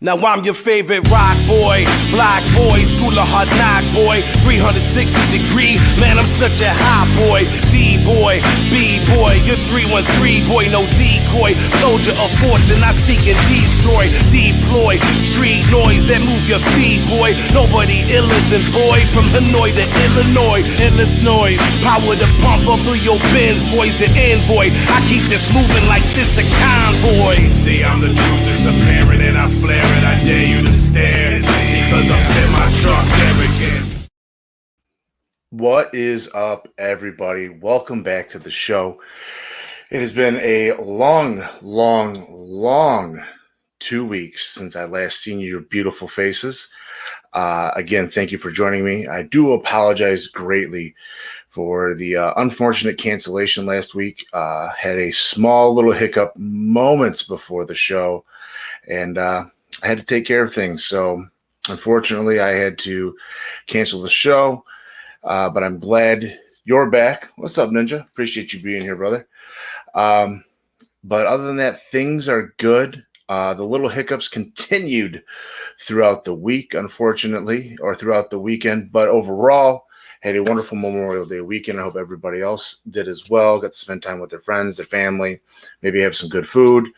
Now I'm your favorite rock boy, black boy, school of hard knock boy, 360-degree, man I'm such a hot boy, D-boy, B-boy, you're 313 boy, no decoy, soldier of fortune, I seek and destroy, deploy, street noise that move your feet boy, nobody iller than boy, from Hanoi to Illinois, endless noise, power to pump up through your bins boys, the envoy, I keep this moving like this a convoy. See I'm the truth, it's apparent and I flare. I dare you to stare because I'm set my truck there again. What is up, everybody? Welcome back to the show. It has been a long 2 weeks since I last seen your beautiful faces. Again, thank you for joining me. I do apologize greatly for the unfortunate cancellation last week. Had a small little hiccup moments before the show, and I had to take care of things. So unfortunately, I had to cancel the show, but I'm glad you're back. What's up, Ninja? Appreciate you being here, brother. But other than that, things are good. The little hiccups continued throughout the week, unfortunately, or throughout the weekend. But overall, had a wonderful Memorial Day weekend. I hope everybody else did as well. Got to spend time with their friends, their family, maybe have some good food.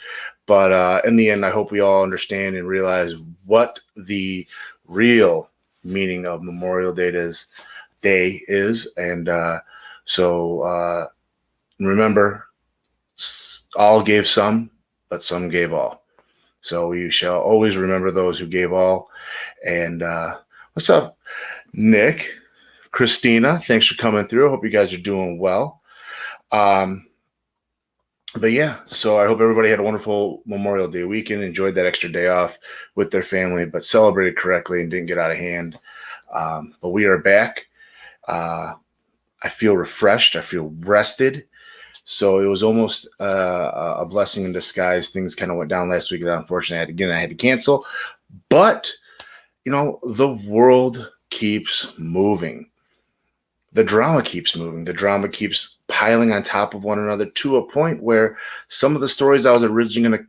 But in the end, I hope we all understand and realize what the real meaning of Memorial Day is. And so remember, all gave some, but some gave all. So we shall always remember those who gave all. And what's up, Nick? Christina, thanks for coming through. I hope you guys are doing well. But yeah, so I hope everybody had a wonderful Memorial Day weekend, enjoyed that extra day off with their family, but celebrated correctly and didn't get out of hand. But we are back. I feel refreshed. I feel rested. So it was almost a blessing in disguise. Things kind of went down last week that unfortunately I had to cancel. But, you know, the world keeps moving. The drama keeps moving. The drama keeps piling on top of one another to a point where some of the stories I was originally going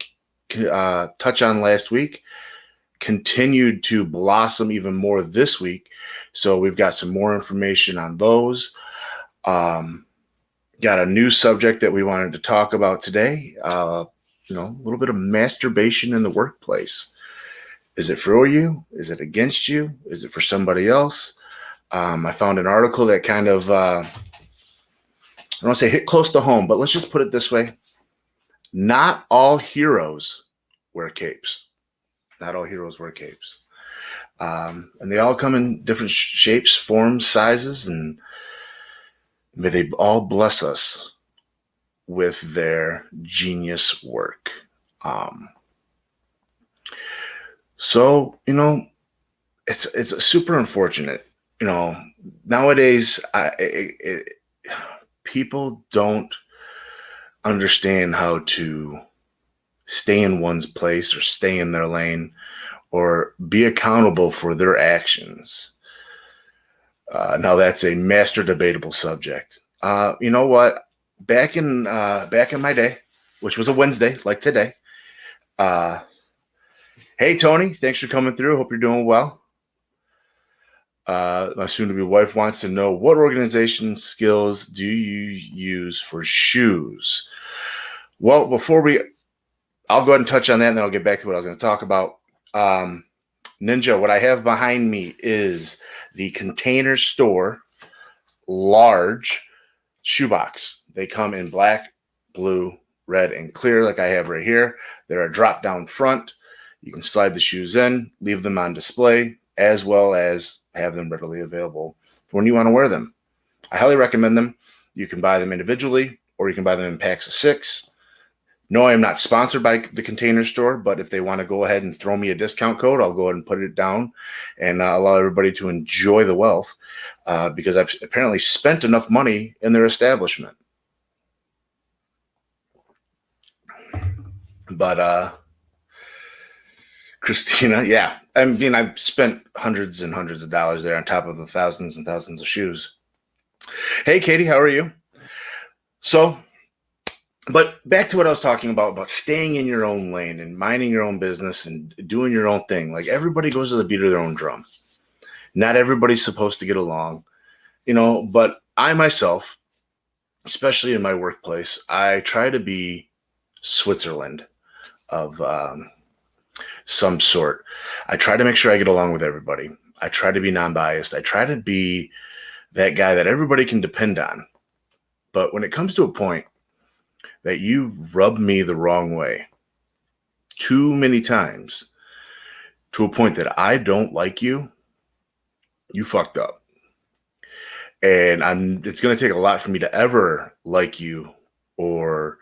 to touch on last week continued to blossom even more this week. So we've got some more information on those. Got a new subject that we wanted to talk about today. A little bit of masturbation in the workplace. Is it for you? Is it against you? Is it for somebody else? I found an article that kind of, I don't want to say hit close to home, but let's just put it this way. Not all heroes wear capes. Not all heroes wear capes. And they all come in different shapes, forms, sizes, and may they all bless us with their genius work. So, it's super unfortunate. Nowadays, people don't understand how to stay in one's place or stay in their lane or be accountable for their actions. Now that's a master debatable subject. You know what? Back in my day, which was a Wednesday, like today. Hey Tony, thanks for coming through. Hope you're doing well. My soon-to-be wife wants to know, what organization skills do you use for shoes? Well, I'll go ahead and touch on that, and then I'll get back to what I was going to talk about. Ninja, what I have behind me is the Container Store large shoebox. They come in black, blue, red, and clear like I have right here. They're a drop-down front. You can slide the shoes in, leave them on display, as well as have them readily available for when you want to wear them. I highly recommend them. You can buy them individually, or you can buy them in packs of 6. No, I am not sponsored by the Container Store, but if they want to go ahead and throw me a discount code, I'll go ahead and put it down and allow everybody to enjoy the wealth because I've apparently spent enough money in their establishment. But Christina, yeah. I mean, I've spent hundreds and hundreds of dollars there on top of the thousands and thousands of shoes. Hey, Katie, how are you? So But back to what I was talking about staying in your own lane and minding your own business and doing your own thing. Like, everybody goes to the beat of their own drum. Not everybody's supposed to get along, but I myself, especially in my workplace, I try to be Switzerland of some sort. I try to make sure I get along with everybody. I try to be non-biased. I try to be that guy that everybody can depend on. But when it comes to a point that you rub me the wrong way too many times, to a point that I don't like you, you fucked up. And it's going to take a lot for me to ever like you or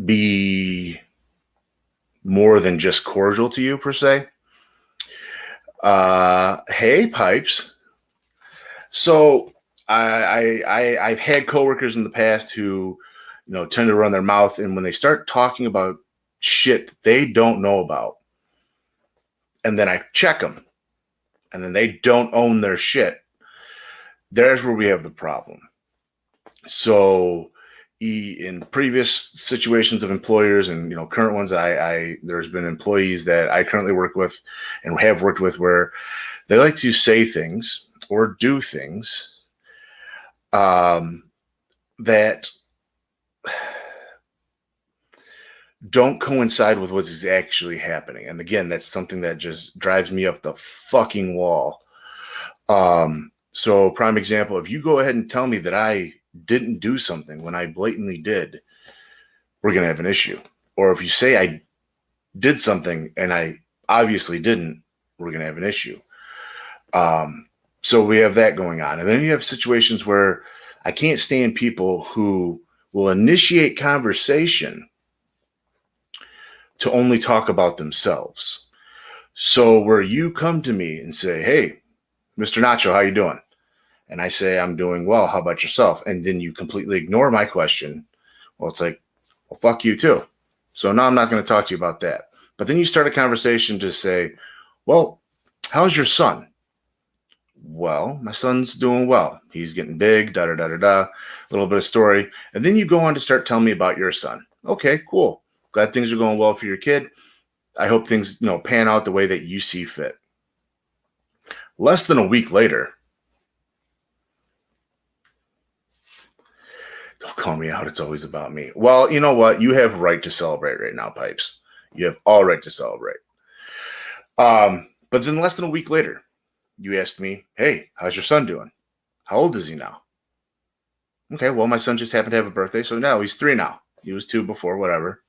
be more than just cordial to you, per se. Hey, Pipes. So I've had coworkers in the past who, tend to run their mouth, and when they start talking about shit that they don't know about, and then I check them, and then they don't own their shit, there's where we have the problem. So in previous situations of employers and current ones, there's been employees that I currently work with and have worked with where they like to say things or do things that don't coincide with what's actually happening. And again, that's something that just drives me up the fucking wall. So prime example, if you go ahead and tell me that I didn't do something when I blatantly did, we're going to have an issue. Or if you say I did something and I obviously didn't, we're going to have an issue. So we have that going on. And then you have situations where I can't stand people who will initiate conversation to only talk about themselves. So where you come to me and say, hey, Mr. Nacho, how you doing? And I say, I'm doing well. How about yourself? And then you completely ignore my question. Well, it's like, well, fuck you too. So now I'm not going to talk to you about that. But then you start a conversation to say, well, how's your son? Well, my son's doing well. He's getting big, a little bit of story. And then you go on to start telling me about your son. Okay, cool. Glad things are going well for your kid. I hope things, pan out the way that you see fit. Less than a week later, don't call me out. It's always about me. Well, you know what? You have right to celebrate right now, Pipes. You have all right to celebrate. But then less than a week later, you asked me, hey, how's your son doing? How old is he now? Okay, well, my son just happened to have a birthday, so now he's 3 now. He was 2 before, whatever.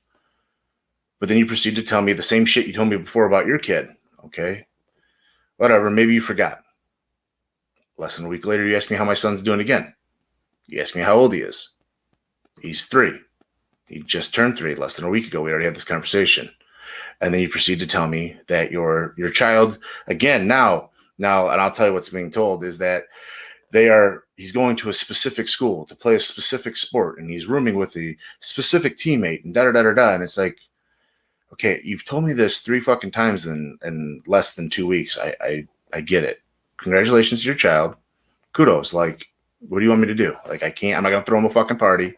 But then you proceed to tell me the same shit you told me before about your kid. Okay, whatever, maybe you forgot. Less than a week later, you asked me how my son's doing again. You asked me how old he is. He's 3. He just turned 3 less than a week ago. We already had this conversation. And then you proceed to tell me that your child, again, now, and I'll tell you what's being told, is that he's going to a specific school to play a specific sport, and he's rooming with a specific teammate, and And it's like, okay, you've told me this 3 fucking times in less than 2 weeks. I get it. Congratulations to your child. Kudos. Like, what do you want me to do? Like, I'm not going to throw him a fucking party.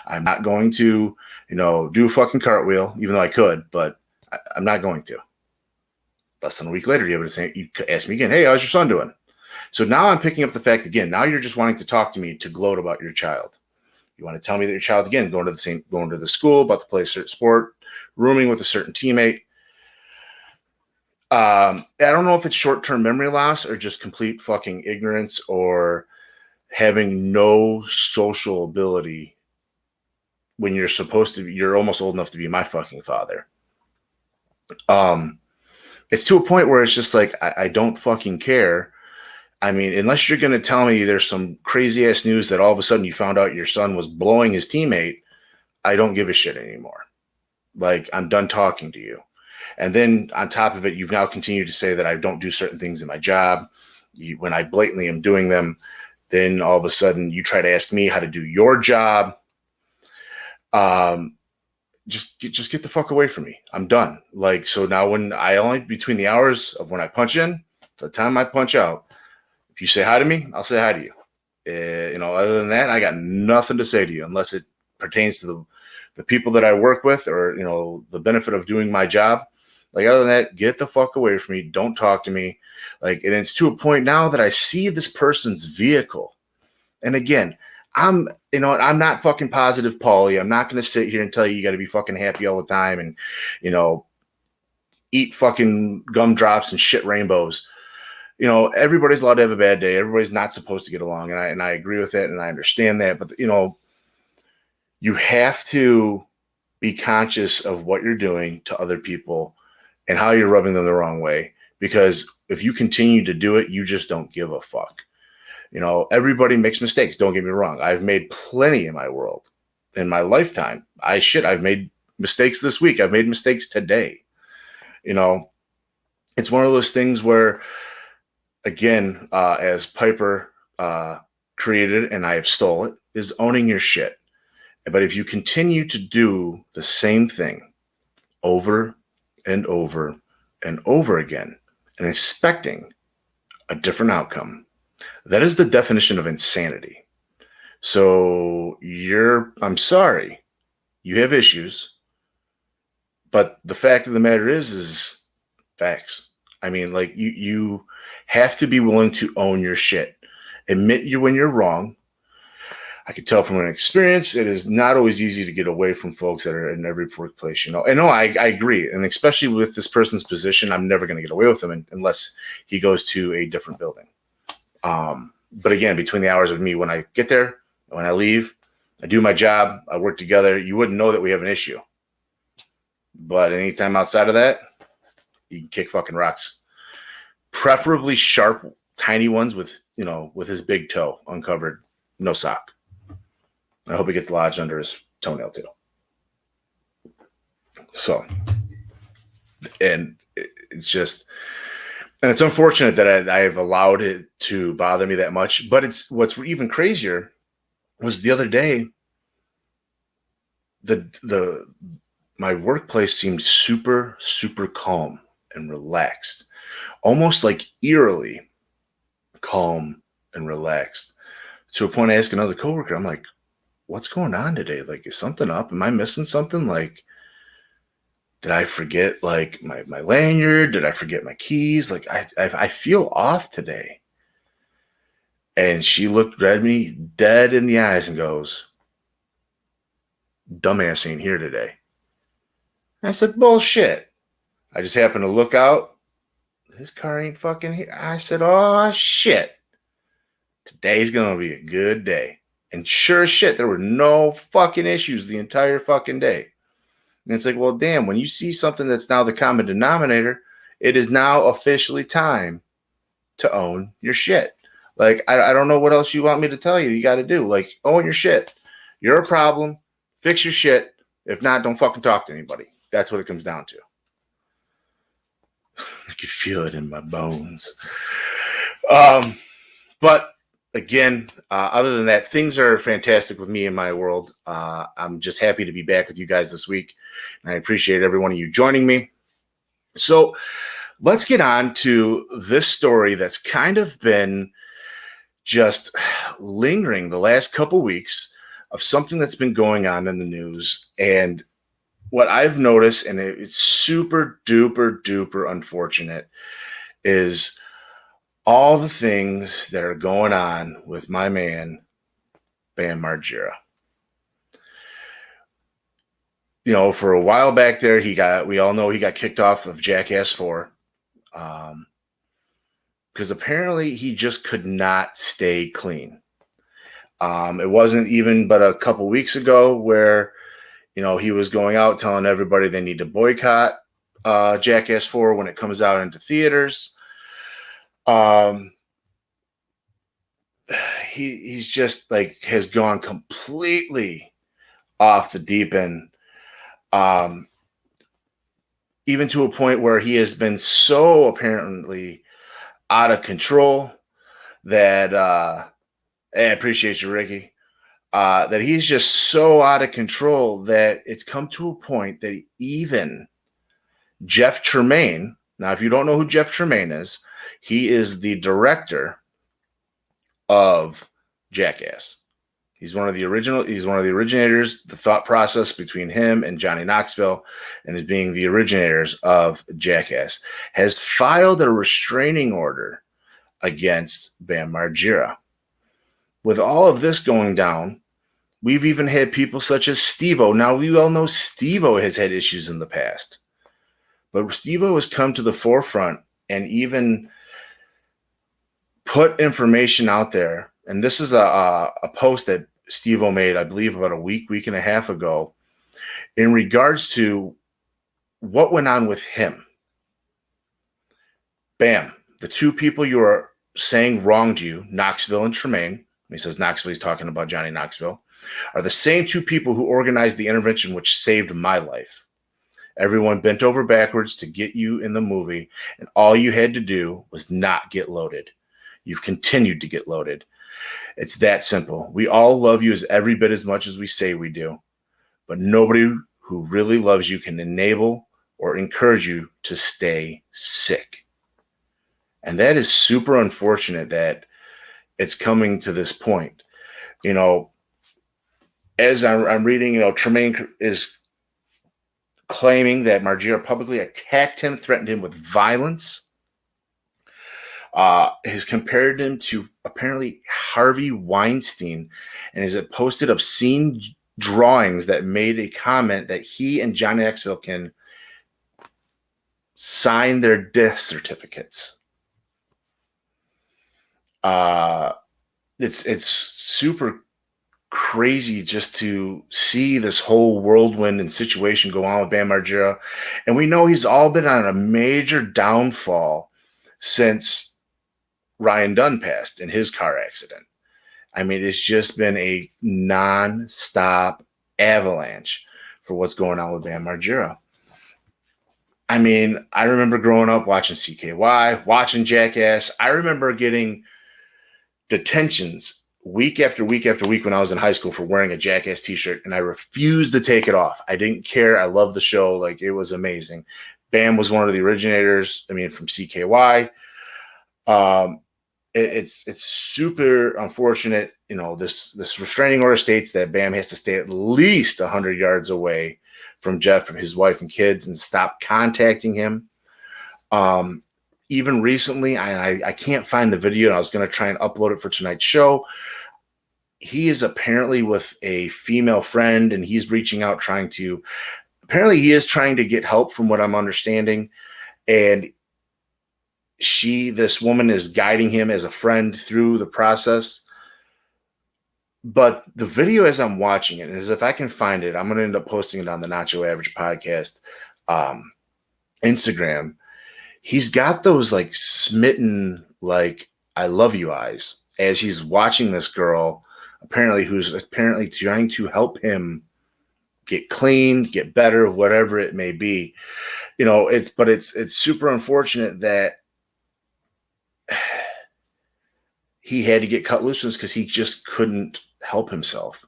I'm not going to, do a fucking cartwheel, even though I could, but I'm not going to. Less than a week later, you ask me again, hey, how's your son doing? So now I'm picking up the fact again. Now you're just wanting to talk to me to gloat about your child. You want to tell me that your child's, again, going to the school, about to play a certain sport, rooming with a certain teammate. I don't know if it's short-term memory loss or just complete fucking ignorance or having no social ability when you're almost old enough to be my fucking father. It's to a point where it's just like, I don't fucking care. I mean, unless you're going to tell me there's some crazy ass news that all of a sudden you found out your son was blowing his teammate, I don't give a shit anymore. Like, I'm done talking to you. And then on top of it, you've now continued to say that I don't do certain things in my job. When I blatantly am doing them, then all of a sudden you try to ask me how to do your job. Just get the fuck away from me. I'm done. Like, so now between the hours of when I punch in to the time I punch out, if you say hi to me, I'll say hi to you. Other than that, I got nothing to say to you unless it pertains to the people that I work with or, the benefit of doing my job. Like, other than that, get the fuck away from me. Don't talk to me. Like, and it's to a point now that I see this person's vehicle. And again, I'm not fucking positive Paulie. I'm not going to sit here and tell you got to be fucking happy all the time and, eat fucking gumdrops and shit rainbows. Everybody's allowed to have a bad day. Everybody's not supposed to get along. And I agree with that. And I understand that. But, you have to be conscious of what you're doing to other people and how you're rubbing them the wrong way. Because if you continue to do it, you just don't give a fuck. Everybody makes mistakes. Don't get me wrong. I've made plenty in my world, in my lifetime. I've made mistakes this week. I've made mistakes today. It's one of those things where, again, as Piper created, and I have stole it, is owning your shit. But if you continue to do the same thing over and over and over again and expecting a different outcome, that is the definition of insanity. So I'm sorry, you have issues, but the fact of the matter is facts. I mean, like, you have to be willing to own your shit. Admit when you're wrong. I can tell from an experience, it is not always easy to get away from folks that are in every workplace, And no, I agree. And especially with this person's position, I'm never going to get away with him unless he goes to a different building. But again, between the hours of me, when I get there, when I leave, I do my job, I work together, you wouldn't know that we have an issue. But anytime outside of that, you can kick fucking rocks. Preferably sharp, tiny ones with his big toe uncovered, no sock. I hope he gets lodged under his toenail too. So, and it's unfortunate that I have allowed it to bother me that much. But what's even crazier was the other day, my workplace seemed super, super calm and relaxed, almost like eerily calm and relaxed, to a point I asked another coworker, I'm like, what's going on today? Like, is something up? Am I missing something? Like, did I forget like my lanyard? Did I forget my keys? Like, I feel off today. And she looked at me dead in the eyes and goes, dumbass ain't here today. I said, bullshit. I just happened to look out. His car ain't fucking here. I said, oh, shit. Today's going to be a good day. And sure as shit, there were no fucking issues the entire fucking day. And it's like, well, damn, when you see something that's now the common denominator, it is now officially time to own your shit. Like, I don't know what else you want me to tell you. You got to do. Like, own your shit. You're a problem. Fix your shit. If not, don't fucking talk to anybody. That's what it comes down to. I can feel it in my bones. But again, other than that, things are fantastic with me in my world. I'm just happy to be back with you guys this week. And I appreciate every one of you joining me. So let's get on to this story that's kind of been just lingering the last couple weeks of something that's been going on in the news. And what I've noticed, and it's super duper duper unfortunate, is all the things that are going on with my man, Bam Margera. For a while back there, we all know he got kicked off of Jackass 4. Because apparently he just could not stay clean. It wasn't even but a couple weeks ago where, he was going out telling everybody they need to boycott Jackass 4 when it comes out into theaters. He's just like has gone completely off the deep end. Even to a point where he has been so apparently out of control that I appreciate you, Ricky. That he's just so out of control that it's come to a point that even Jeff Tremaine. Now, if you don't know who Jeff Tremaine is, he is the director of Jackass. He's one of the originators. The thought process between him and Johnny Knoxville, and as being the originators of Jackass, has filed a restraining order against Bam Margera. With all of this going down, we've even had people such as Steve-O. Now, we all know Steve-O has had issues in the past, but Steve-O has come to the forefront and even put information out there. And this is a post that Steve-O made, I believe, about a week and a half ago, in regards to what went on with him. Bam, the two people you are saying wronged you, Knoxville and Tremaine, he says Knoxville, he's talking about Johnny Knoxville, are the same two people who organized the intervention which saved my life. Everyone bent over backwards to get you in the movie, and all you had to do was not get loaded. You've continued to get loaded. It's that simple. We all love you as every bit as much as we say we do, but nobody who really loves you can enable or encourage you to stay sick. And that is super unfortunate that it's coming to this point. You know, as I'm reading, you know, Tremaine is claiming that Margera publicly attacked him, threatened him with violence. Has compared him to apparently Harvey Weinstein, and has posted obscene drawings that made a comment that he and Johnny Knoxville can sign their death certificates. It's super crazy just to see this whole whirlwind and situation go on with Bam Margera, and we know he's all been on a major downfall since Ryan Dunn passed in his car accident. I mean, it's just been a non-stop avalanche for what's going on with Bam Margera. I mean, I remember growing up watching CKY, watching Jackass. I remember getting detentions week after week after week when I was in high school for wearing a Jackass t-shirt, and I refused to take it off. I didn't care. I loved the show. Like, it was amazing. Bam was one of the originators, from CKY. It's super unfortunate. You know, this restraining order states that Bam has to stay at least 100 yards away from Jeff, from his wife and kids, and stop contacting him. Even recently, I can't find the video, and I was going to try and upload it for tonight's show. He is apparently with a female friend, and he's reaching out, apparently he is trying to get help from what I'm understanding. And this woman is guiding him as a friend through the process. But the video, as I'm watching it, is, if I can find it, I'm going to end up posting it on the Nacho Avg Podcast Instagram. He's got those like smitten, like, I love you eyes as he's watching this girl, who's apparently trying to help him get clean, get better, whatever it may be. You know, it's super unfortunate that he had to get cut loose because he just couldn't help himself.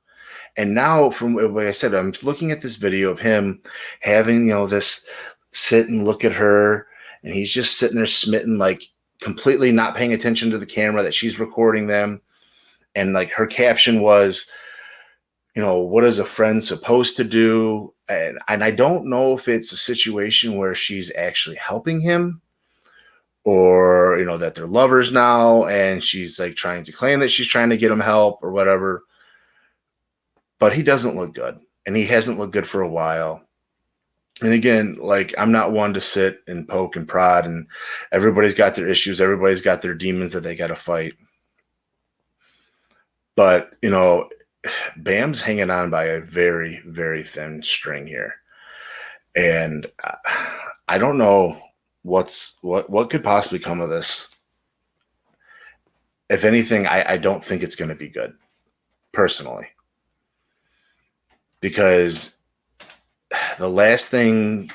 And now, from what I said, I'm looking at this video of him having, this sit and look at her, and he's just sitting there smitten, like completely not paying attention to the camera that she's recording them. And like her caption was, what is a friend supposed to do? And I don't know if it's a situation where she's actually helping him, or, that they're lovers now, and she's like trying to claim that she's trying to get him help or whatever. But he doesn't look good, and he hasn't looked good for a while. And again, like, I'm not one to sit and poke and prod, and everybody's got their issues. Everybody's got their demons that they got to fight. But, Bam's hanging on by a very, very thin string here. And I don't know what could possibly come of this. If anything, I don't think it's going to be good, personally. Because the last thing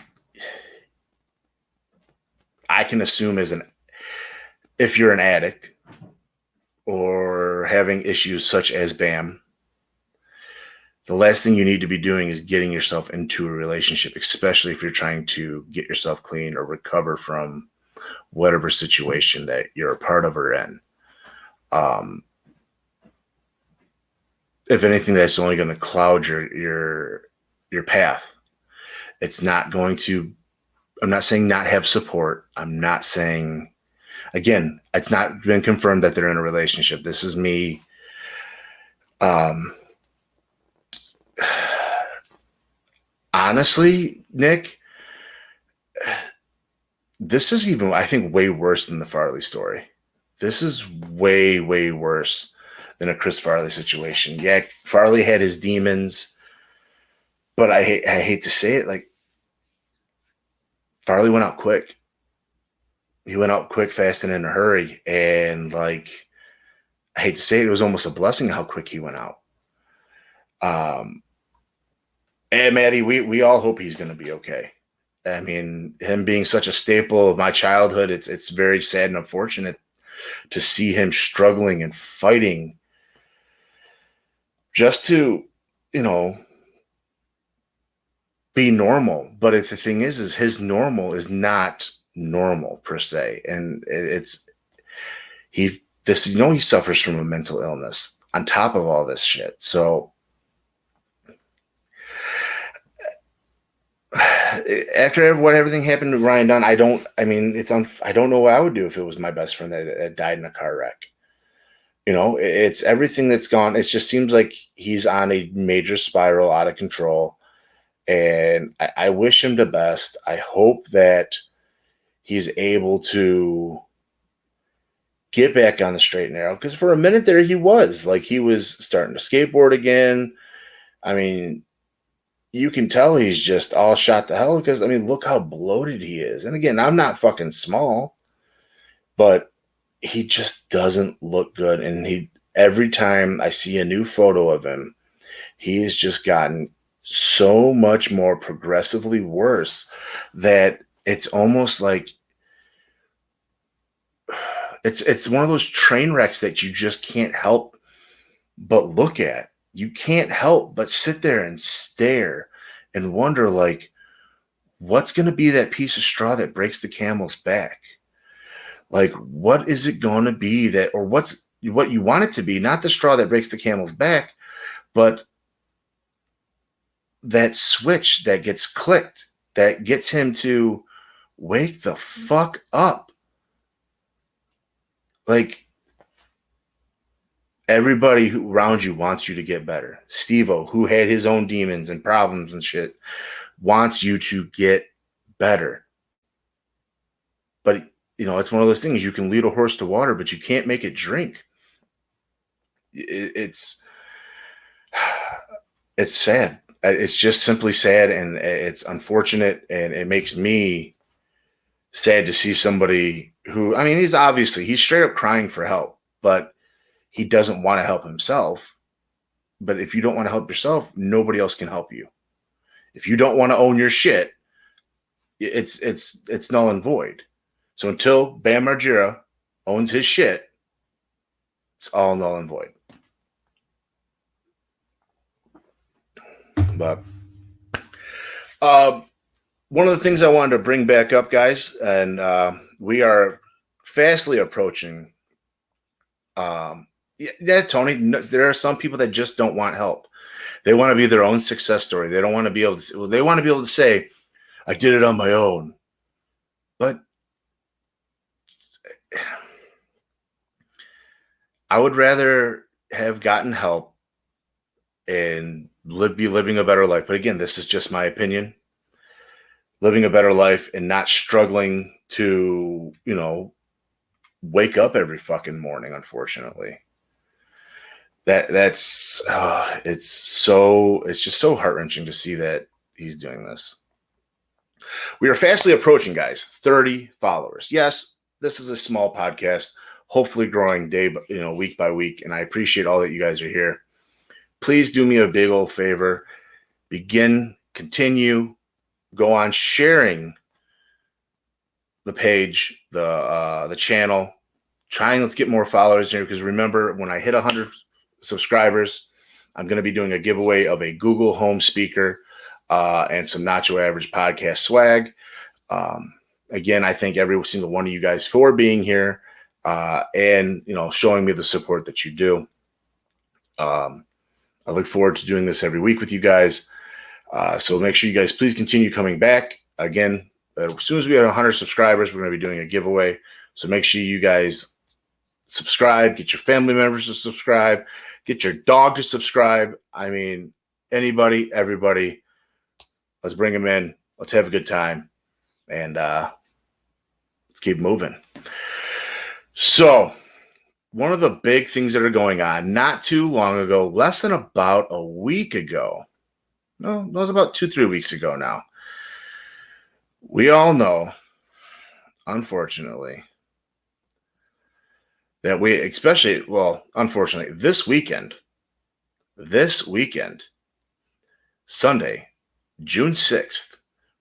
I can assume is if you're an addict or having issues such as Bam, the last thing you need to be doing is getting yourself into a relationship, especially if you're trying to get yourself clean or recover from whatever situation that you're a part of or in. if anything, that's only going to cloud your path. It's not going to. I'm not saying not have support. I'm not saying, again, it's not been confirmed that they're in a relationship. This is me. Honestly, Nick, this is even, I think, way worse than the Farley story. This is way, way worse than a Chris Farley situation. Yeah, Farley had his demons, but I hate to say it, like, Farley went out quick. He went out quick, fast, and in a hurry. And, like, I hate to say it, it was almost a blessing how quick he went out. And Maddie, we all hope he's going to be okay. I mean, him being such a staple of my childhood, it's very sad and unfortunate to see him struggling and fighting just to, be normal. But if the thing is his normal is not normal per se. And he suffers from a mental illness on top of all this shit. So after everything happened to Ryan Dunn, I don't know what I would do if it was my best friend that died in a car wreck. It's everything that's gone. It just seems like he's on a major spiral out of control. And I wish him the best. I hope that he's able to get back on the straight and narrow. Because for a minute there, he was starting to skateboard again. I mean, you can tell he's just all shot to hell because, look how bloated he is. And again, I'm not fucking small, but he just doesn't look good. And every time I see a new photo of him, he has just gotten so much more progressively worse that it's almost like it's one of those train wrecks that you just can't help but look at. You can't help but sit there and stare and wonder, like, what's going to be that piece of straw that breaks the camel's back? Like, what is it going to be or what you want it to be? Not the straw that breaks the camel's back, but that switch that gets clicked that gets him to wake the fuck up. Like, everybody around you wants you to get better. Steve-O, who had his own demons and problems and shit, wants you to get better. But, it's one of those things. You can lead a horse to water, but you can't make it drink. It's sad. It's just simply sad, and it's unfortunate, and it makes me sad to see somebody who, he's straight up crying for help, but he doesn't want to help himself. But if you don't want to help yourself, nobody else can help you. If you don't want to own your shit, it's null and void. So until Bam Margera owns his shit, it's all null and void. But one of the things I wanted to bring back up, guys, and we are fastly approaching. Tony, there are some people that just don't want help. They want to be their own success story. They don't want to be able to. They want to be able to say, "I did it on my own." But I would rather have gotten help and be living a better life. But again, this is just my opinion. Living a better life and not struggling to, wake up every fucking morning, unfortunately. It's just so heart-wrenching to see that he's doing this. We are fastly approaching, guys, 30 followers. Yes, this is a small podcast, hopefully growing week by week, and I appreciate all that you guys are here. Please do me a big old favor. Continue, go on sharing the page, the channel. Let's get more followers here, because remember, when I hit 100 subscribers, I'm going to be doing a giveaway of a Google Home speaker and some Nacho Avg Podcast swag. Again, I thank every single one of you guys for being here and showing me the support that you do. I look forward to doing this every week with you guys. So make sure you guys please continue coming back. Again, as soon as we have 100 subscribers, we're going to be doing a giveaway. So make sure you guys subscribe, get your family members to subscribe, get your dog to subscribe. I mean, anybody, everybody, let's bring them in. Let's have a good time. And let's keep moving. So one of the big things that are going on not too long ago, less than about a week ago, no, it was about 2-3 weeks ago now. We all know, unfortunately, that unfortunately, this weekend, Sunday, June 6th,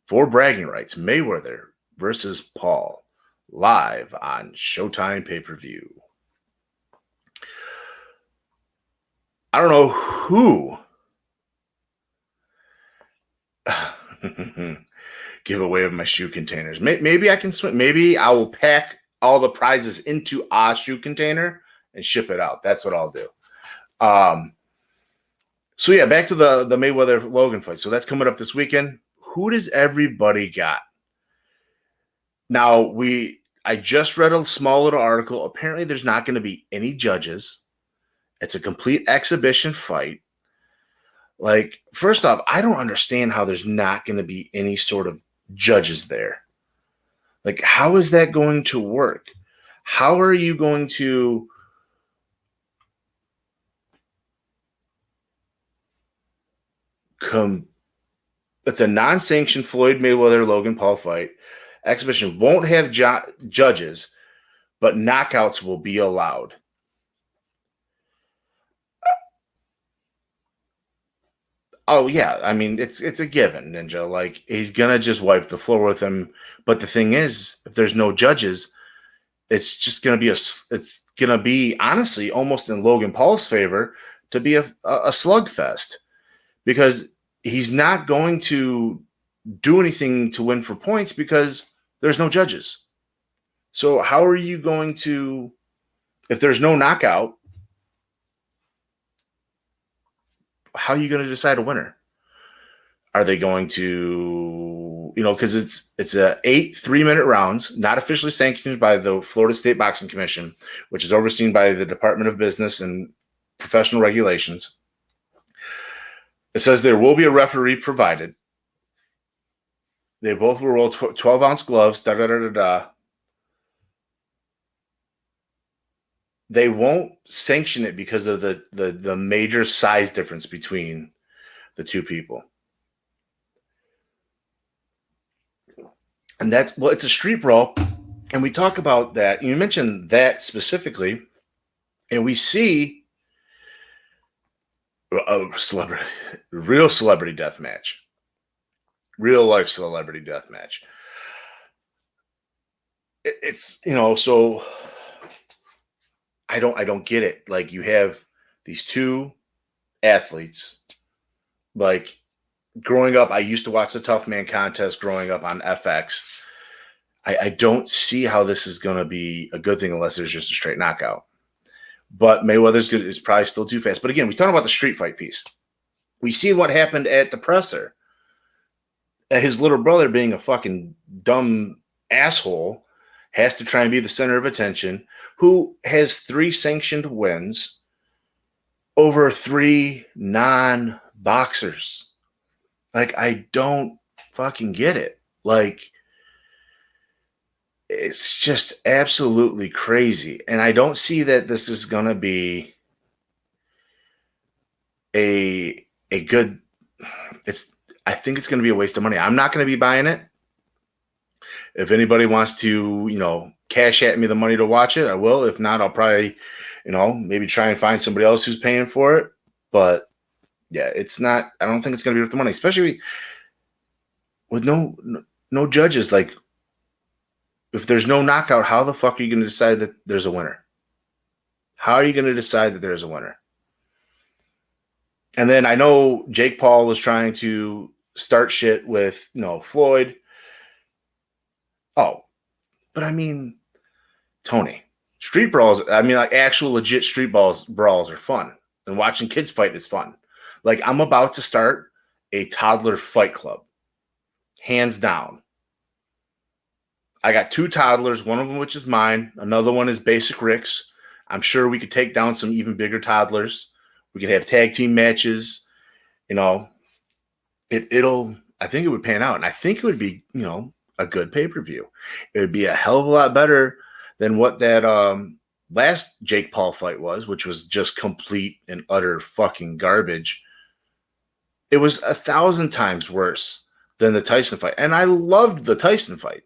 for bragging rights, Mayweather versus Paul, live on Showtime pay-per-view. I don't know who give away of my shoe containers. Maybe I can swim. Maybe I will pack all the prizes into a shoe container and ship it out. That's what I'll do. So yeah, back to the Mayweather Logan fight. So that's coming up this weekend. Who does everybody got? Now I just read a small little article. Apparently there's not going to be any judges. It's a complete exhibition fight. Like, first off, I don't understand how there's not going to be any sort of judges there. Like, how is that going to work? How are you going to it's a non-sanctioned Floyd Mayweather Logan Paul fight. Exhibition won't have judges, but knockouts will be allowed. Oh, yeah. I mean, it's a given, Ninja. Like, he's going to just wipe the floor with him. But the thing is, if there's no judges, it's just going to be, honestly, almost in Logan Paul's favor to be a slugfest, because he's not going to do anything to win for points because there's no judges. So how are you going to, if there's no knockout, how are you going to decide a winner? Are they going to, because it's a 8 3-minute rounds, not officially sanctioned by the Florida State Boxing Commission, which is overseen by the Department of Business and Professional Regulations. It says there will be a referee provided. They both will roll 12-ounce gloves, They won't sanction it because of the major size difference between the two people. And it's a street brawl. And we talk about that. You mentioned that specifically. And we see a real celebrity death match. Real life celebrity death match. It's, so I don't get it. Like, you have these two athletes. Like, growing up, I used to watch the Tough Man contest growing up on FX. I don't see how this is going to be a good thing unless there's just a straight knockout. But Mayweather's good is probably still too fast. But again, we talk about the street fight piece. We see what happened at the presser. His little brother, being a fucking dumb asshole, has to try and be the center of attention, who has 3 sanctioned wins over 3 non-boxers. Like, I don't fucking get it. Like, it's just absolutely crazy. And I don't see that this is going to be a good, I think it's going to be a waste of money. I'm not going to be buying it. If anybody wants to, cash at me the money to watch it, I will. If not, I'll probably, maybe try and find somebody else who's paying for it. But yeah, it's not, I don't think it's going to be worth the money, especially with no judges. Like, if there's no knockout, how the fuck are you going to decide that there's a winner? How are you going to decide that there's a winner? And then I know Jake Paul was trying to start shit with, Floyd. Oh, but I mean, Tony, street brawls, like actual legit street brawls are fun. And watching kids fight is fun. Like, I'm about to start a toddler fight club. Hands down. I got 2 toddlers, one of them which is mine. Another one is Basic Rick's. I'm sure we could take down some even bigger toddlers. We could have tag team matches. You know, I think it would pan out. And I think it would be, you know, a good pay-per-view. It would be a hell of a lot better than what that last Jake Paul fight was, which was just complete and utter fucking garbage. It was 1,000 times worse than the Tyson fight. And I loved the Tyson fight.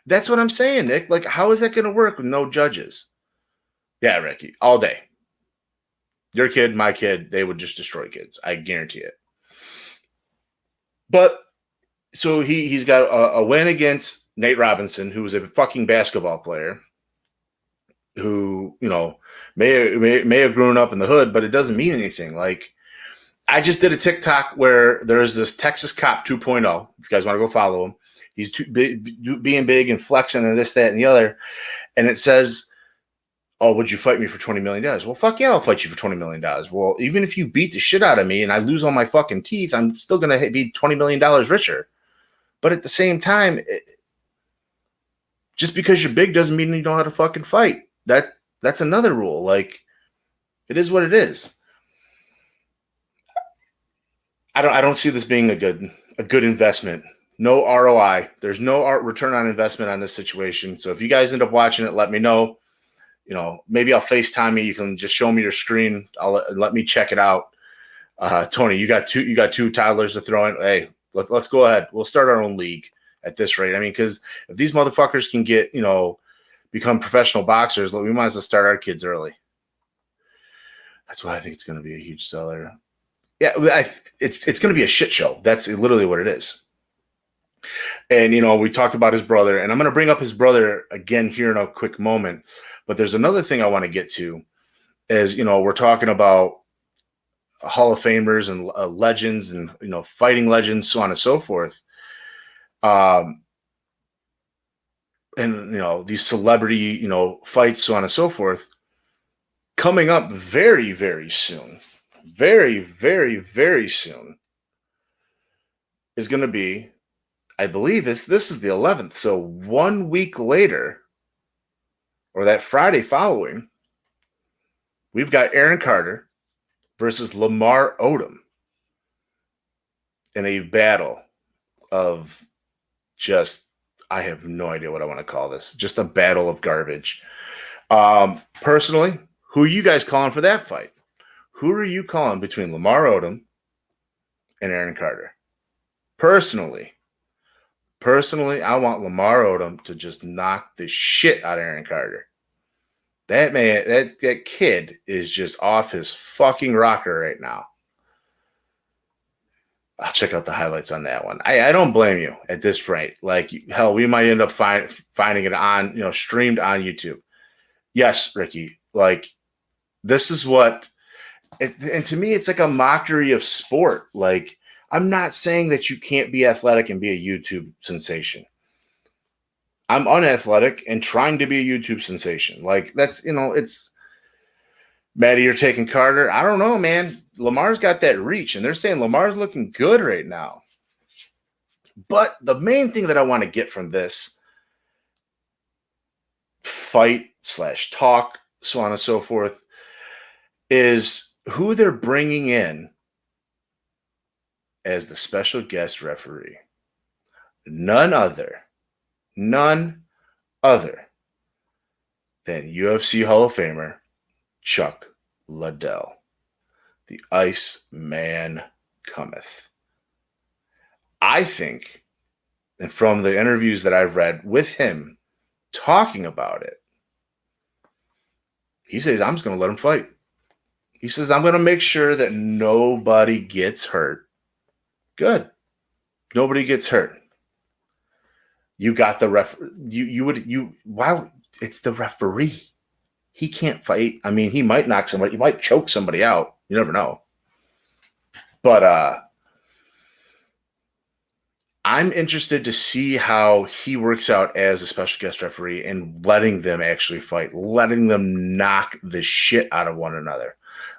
That's what I'm saying, Nick. Like, how is that going to work with no judges? Yeah, Ricky, all day. Your kid, my kid, they would just destroy kids. I guarantee it. But so he's got a win against Nate Robinson, who was a fucking basketball player who, you know, may have grown up in the hood, but it doesn't mean anything. Like, I just did a TikTok where there's this Texas Cop 2.0. If you guys want to go follow him, he's being big and flexing and this, that, and the other. And it says, oh, would you fight me for $20 million? Well, fuck yeah, I'll fight you for $20 million. Well, even if you beat the shit out of me and I lose all my fucking teeth, I'm still going to be $20 million richer. But at the same time, just because you're big doesn't mean you know how to fucking fight. That's another rule. Like, it is what it is. I don't see this being a good investment. No ROI. There's no return on investment on this situation. So if you guys end up watching it, let me know. You know, maybe I'll FaceTime you. You can just show me your screen. Let me check it out. Tony, you got two toddlers to throw in. Hey, let's go ahead. We'll start our own league at this rate. I mean, because if these motherfuckers can get, you know, become professional boxers, we might as well start our kids early. That's why I think it's going to be a huge seller. Yeah, it's going to be a shit show. That's literally what it is. And, you know, we talked about his brother, and I'm going to bring up his brother again here in a quick moment. But there's another thing I want to get to is, you know, we're talking about Hall of Famers and legends and, you know, fighting legends, so on and so forth. And, you know, these celebrity, you know, fights, so on and so forth, coming up very, very soon. Very, very, very soon is going to be, I believe this is the 11th. So 1 week later, or that Friday following, we've got Aaron Carter versus Lamar Odom in a battle of just, I have no idea what I want to call this. Just a battle of garbage. Personally, who are you guys calling for that fight? Who are you calling between Lamar Odom and Aaron Carter? Personally, I want Lamar Odom to just knock the shit out of Aaron Carter. That man, that kid is just off his fucking rocker right now. I'll check out the highlights on that one. I don't blame you at this rate. Like, hell, we might end up finding it on, you know, streamed on YouTube. Yes, Ricky, like, this is what, and to me, it's like a mockery of sport. Like, I'm not saying that you can't be athletic and be a YouTube sensation. I'm unathletic and trying to be a YouTube sensation. Like, that's, you know, it's, Maddie, you're taking Carter. I don't know, man. Lamar's got that reach, and they're saying Lamar's looking good right now. But the main thing that I want to get from this fight / talk, so on and so forth, is who they're bringing in as the special guest referee. None other than UFC Hall of Famer Chuck Liddell. The Iceman cometh. I think, and from the interviews that I've read with him talking about it, he says, I'm just going to let him fight. He says, I'm going to make sure that nobody gets hurt. Good. Nobody gets hurt. You got the why? It's the referee. He can't fight. I mean, he might knock somebody, he might choke somebody out. You never know. But I'm interested to see how he works out as a special guest referee and letting them actually fight, letting them knock the shit out of one another,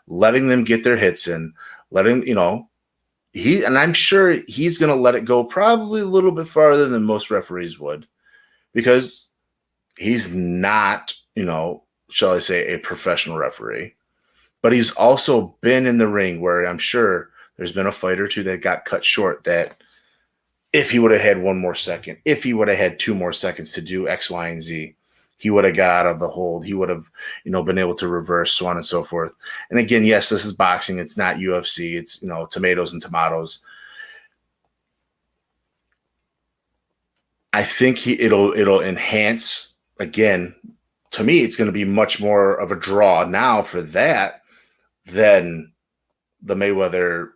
letting them get their hits in, letting, and I'm sure he's going to let it go probably a little bit farther than most referees would, because he's not, shall I say, a professional referee, but he's also been in the ring where I'm sure there's been a fight or two that got cut short, that if he would have had one more second, if he would have had 2 more seconds to do X, Y, and Z, he would have got out of the hold. He would have, been able to reverse, so on and so forth. And again, yes, this is boxing. It's not UFC. It's, tomatoes and tomatoes. I think it'll enhance. Again, to me, it's going to be much more of a draw now for that than the Mayweather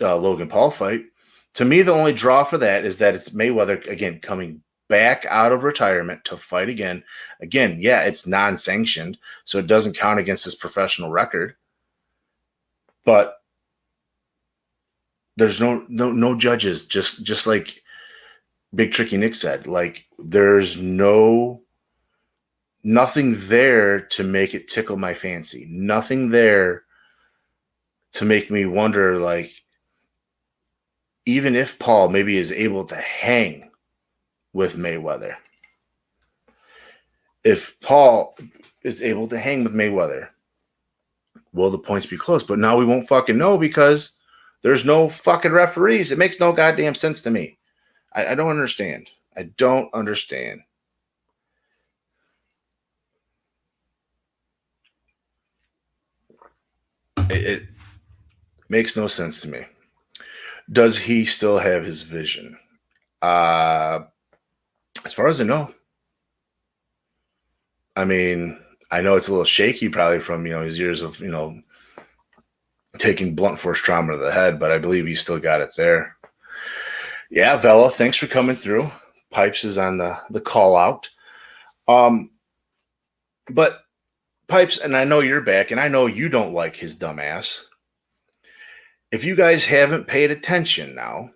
Logan Paul fight. To me, the only draw for that is that it's Mayweather, again, coming back out of retirement to fight again. Again, yeah, it's non-sanctioned, so it doesn't count against his professional record. But there's no judges, just like Big Tricky Nick said. Like, there's nothing there to make it tickle my fancy. Nothing there to make me wonder, like, even if Paul maybe is able to hang with Mayweather, if Paul is able to hang with Mayweather, will the points be close? But now we won't fucking know because there's no fucking referees. It makes no goddamn sense to me. I don't understand. I don't understand. It makes no sense to me. Does he still have his vision? As far as I know. I mean, I know it's a little shaky probably from, his years of, taking blunt force trauma to the head, but I believe he's still got it there. Yeah, Vela, thanks for coming through. Pipes is on the call out. But Pipes, and I know you're back, and I know you don't like his dumb ass. If you guys haven't paid attention now,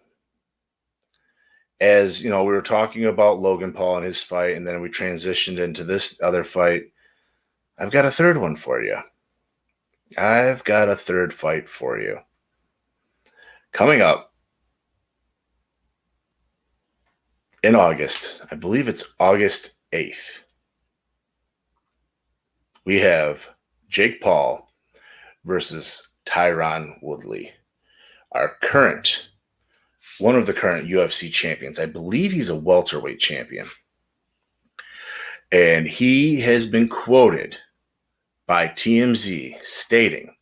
as we were talking about Logan Paul and his fight, and then we transitioned into this other fight, I've got a third one for you. I've got a third fight for you. Coming up in August, I believe it's August 8th, we have Jake Paul versus Tyron Woodley. One of the current UFC champions. I believe he's a welterweight champion. And he has been quoted by TMZ stating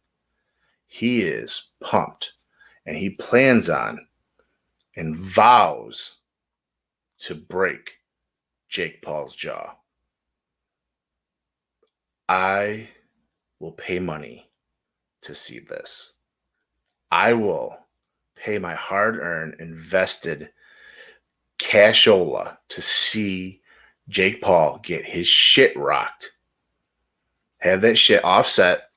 he is pumped and he plans on and vows to break Jake Paul's jaw. I will pay money to see this. I will pay my hard-earned, invested cashola to see Jake Paul get his shit rocked. Have that shit offset.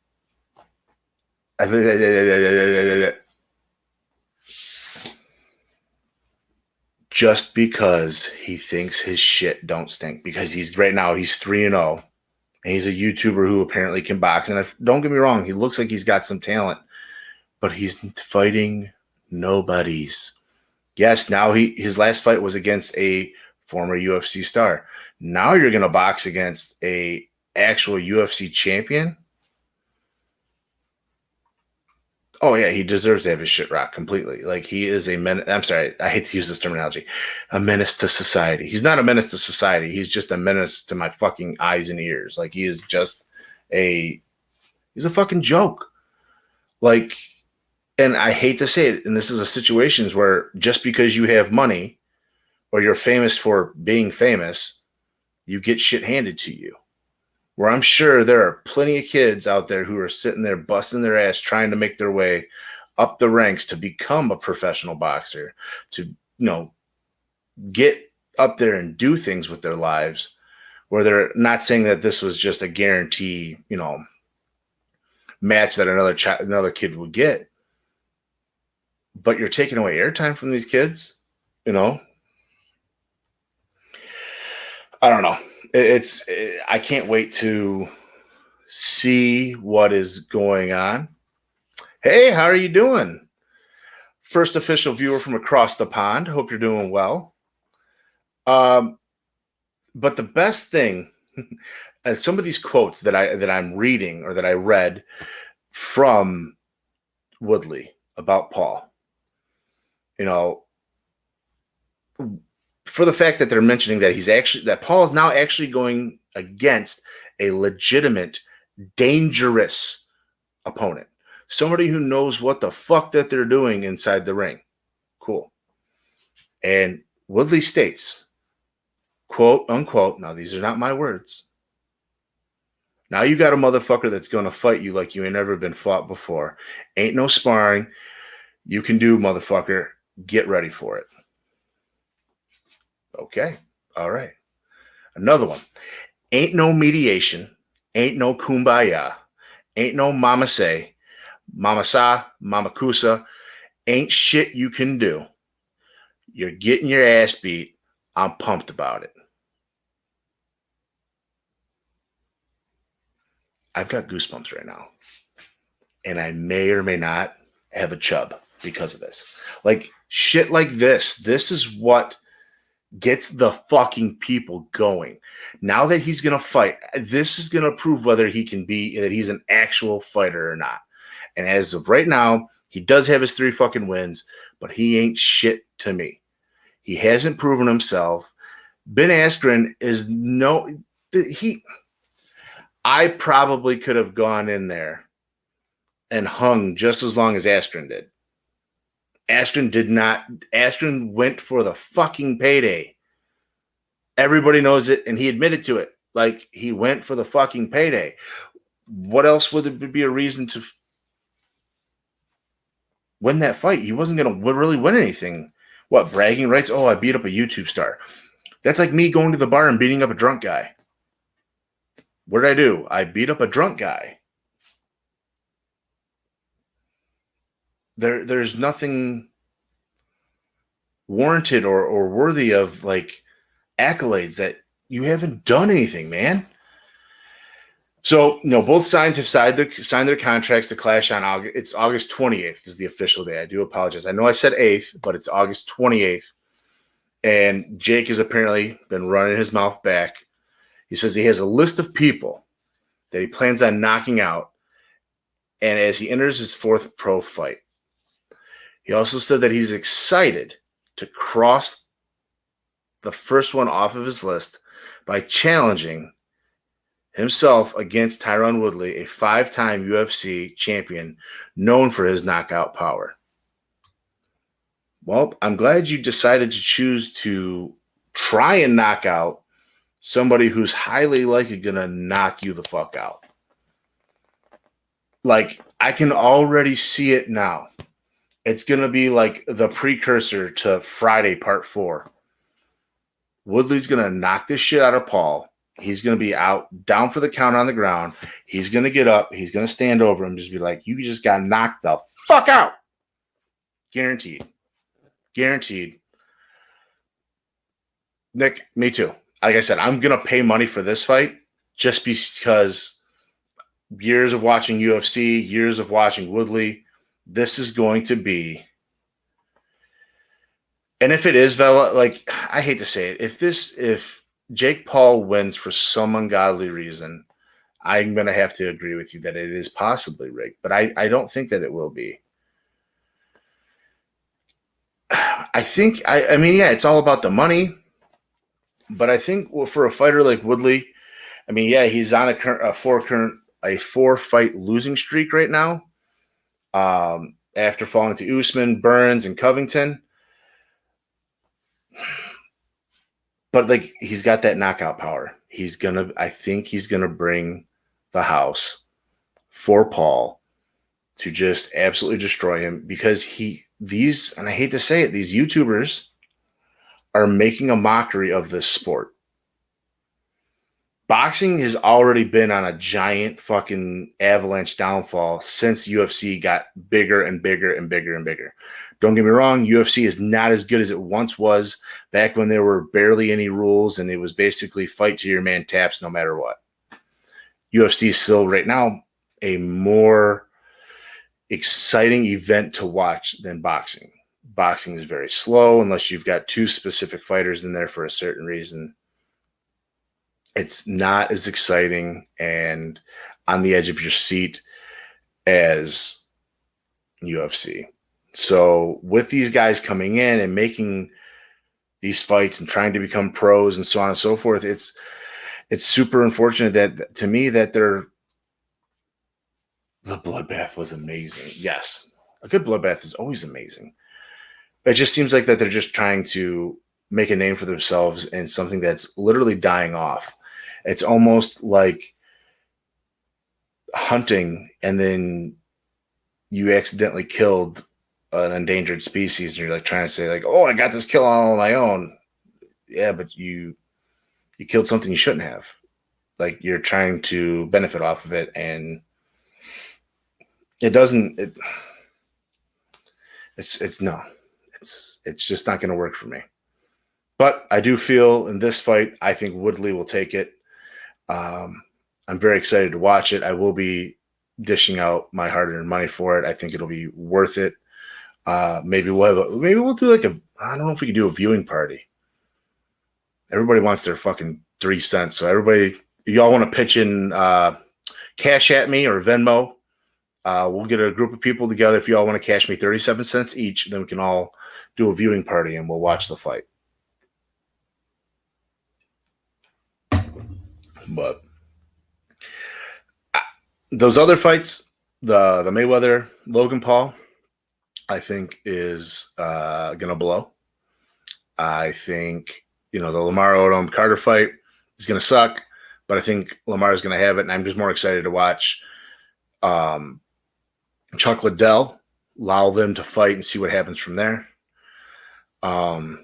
Just because he thinks his shit don't stink. Because he's 3-0. And he's a YouTuber who apparently can box. And don't get me wrong, he looks like he's got some talent. But he's fighting nobodies. Yes, now his last fight was against a former UFC star. Now you're going to box against a actual UFC champion? Oh, yeah, he deserves to have his shit rocked completely. Like, he is a menace. I'm sorry, I hate to use this terminology. A menace to society. He's not a menace to society. He's just a menace to my fucking eyes and ears. Like, he is just he's a fucking joke. Like, and I hate to say it, and this is a situation where just because you have money or you're famous for being famous, you get shit handed to you. Where I'm sure there are plenty of kids out there who are sitting there busting their ass trying to make their way up the ranks to become a professional boxer, to, get up there and do things with their lives, where they're not saying that this was just a guarantee, match that another kid would get. But you're taking away airtime from these kids. You know, I don't know. I can't wait to see what is going on. Hey, how are you doing? First official viewer from across the pond. Hope you're doing well. But the best thing, some of these quotes that I'm reading or that I read from Woodley about Paul, you know, for the fact that they're mentioning that Paul is now actually going against a legitimate, dangerous opponent, somebody who knows what the fuck that they're doing inside the ring. Cool. And Woodley states, quote unquote, now these are not my words. Now you got a motherfucker that's going to fight you like you ain't never been fought before. Ain't no sparring. You can do, motherfucker. Get ready for it. Okay. All right. Another one. Ain't no mediation. Ain't no kumbaya. Ain't no mama say. Mama sa, mama kusa. Ain't shit you can do. You're getting your ass beat. I'm pumped about it. I've got goosebumps right now. And I may or may not have a chub because of this. Like, shit like this. This is what gets the fucking people going. Now that he's going to fight, this is going to prove whether he can be, that he's an actual fighter or not. And as of right now, he does have his 3 fucking wins, but he ain't shit to me. He hasn't proven himself. Ben Askren is I probably could have gone in there and hung just as long as Askren did. Askren did not. Askren went for the fucking payday. Everybody knows it, and he admitted to it. Like, he went for the fucking payday. What else would there be a reason to win that fight? He wasn't going to really win anything. What, bragging rights? Oh, I beat up a YouTube star. That's like me going to the bar and beating up a drunk guy. What did I do? I beat up a drunk guy. There's nothing warranted or worthy of, like, accolades that you haven't done anything, man. So, both sides have signed their contracts to clash on August. It's August 28th is the official day. I do apologize. I know I said 8th, but it's August 28th. And Jake has apparently been running his mouth back. He says he has a list of people that he plans on knocking out, and as he enters his 4th pro fight. He also said that he's excited to cross the first one off of his list by challenging himself against Tyron Woodley, a 5-time UFC champion known for his knockout power. Well, I'm glad you decided to choose to try and knock out somebody who's highly likely going to knock you the fuck out. Like, I can already see it now. It's going to be like the precursor to Friday Part 4. Woodley's going to knock this shit out of Paul. He's going to be down for the count on the ground. He's going to get up. He's going to stand over him and just be like, you just got knocked the fuck out. Guaranteed. Guaranteed. Nick, me too. Like I said, I'm going to pay money for this fight just because years of watching UFC, years of watching Woodley, this is going to be. And if it is, Vela, like, I hate to say it, if Jake Paul wins for some ungodly reason, I'm going to have to agree with you that it is possibly rigged, but I don't think that it will be. I think, I mean, yeah, it's all about the money, but I think for a fighter like Woodley, I mean, yeah, he's on a 4-fight losing streak right now. After falling to Usman, Burns, and Covington. But, like, he's got that knockout power. I think he's gonna bring the house for Paul to just absolutely destroy him, because and I hate to say it, these YouTubers are making a mockery of this sport boxing has already been on a giant fucking avalanche downfall since UFC got bigger and bigger and bigger and bigger. Don't get me wrong, UFC is not as good as it once was back when there were barely any rules and it was basically fight to your man taps no matter what. UFC is still right now a more exciting event to watch than boxing. Boxing is very slow unless you've got two specific fighters in there for a certain reason. It's not as exciting and on the edge of your seat as UFC. So with these guys coming in and making these fights and trying to become pros and so on and so forth, it's super unfortunate that to me that the bloodbath was amazing. Yes, a good bloodbath is always amazing. It just seems like that they're just trying to make a name for themselves in something that's literally dying off. It's almost like hunting and then you accidentally killed an endangered species and you're like trying to say like, oh, I got this kill all on my own. Yeah, but you killed something you shouldn't have. Like you're trying to benefit off of it and it's just not going to work for me. But I do feel in this fight, I think Woodley will take it. I'm very excited to watch it. I will be dishing out my hard-earned money for it. I think it'll be worth it. Maybe we'll do like I don't know if we could do a viewing party. Everybody wants their fucking 3 cents. So everybody, if y'all want to pitch in cash at me or Venmo, we'll get a group of people together. If y'all want to cash me 37 cents each, then we can all do a viewing party and we'll watch the fight. But those other fights, the Mayweather Logan Paul, I think is gonna blow. I think the Lamar Odom Carter fight is gonna suck, but I think Lamar is gonna have it, and I'm just more excited to watch Chuck Liddell, allow them to fight and see what happens from there. I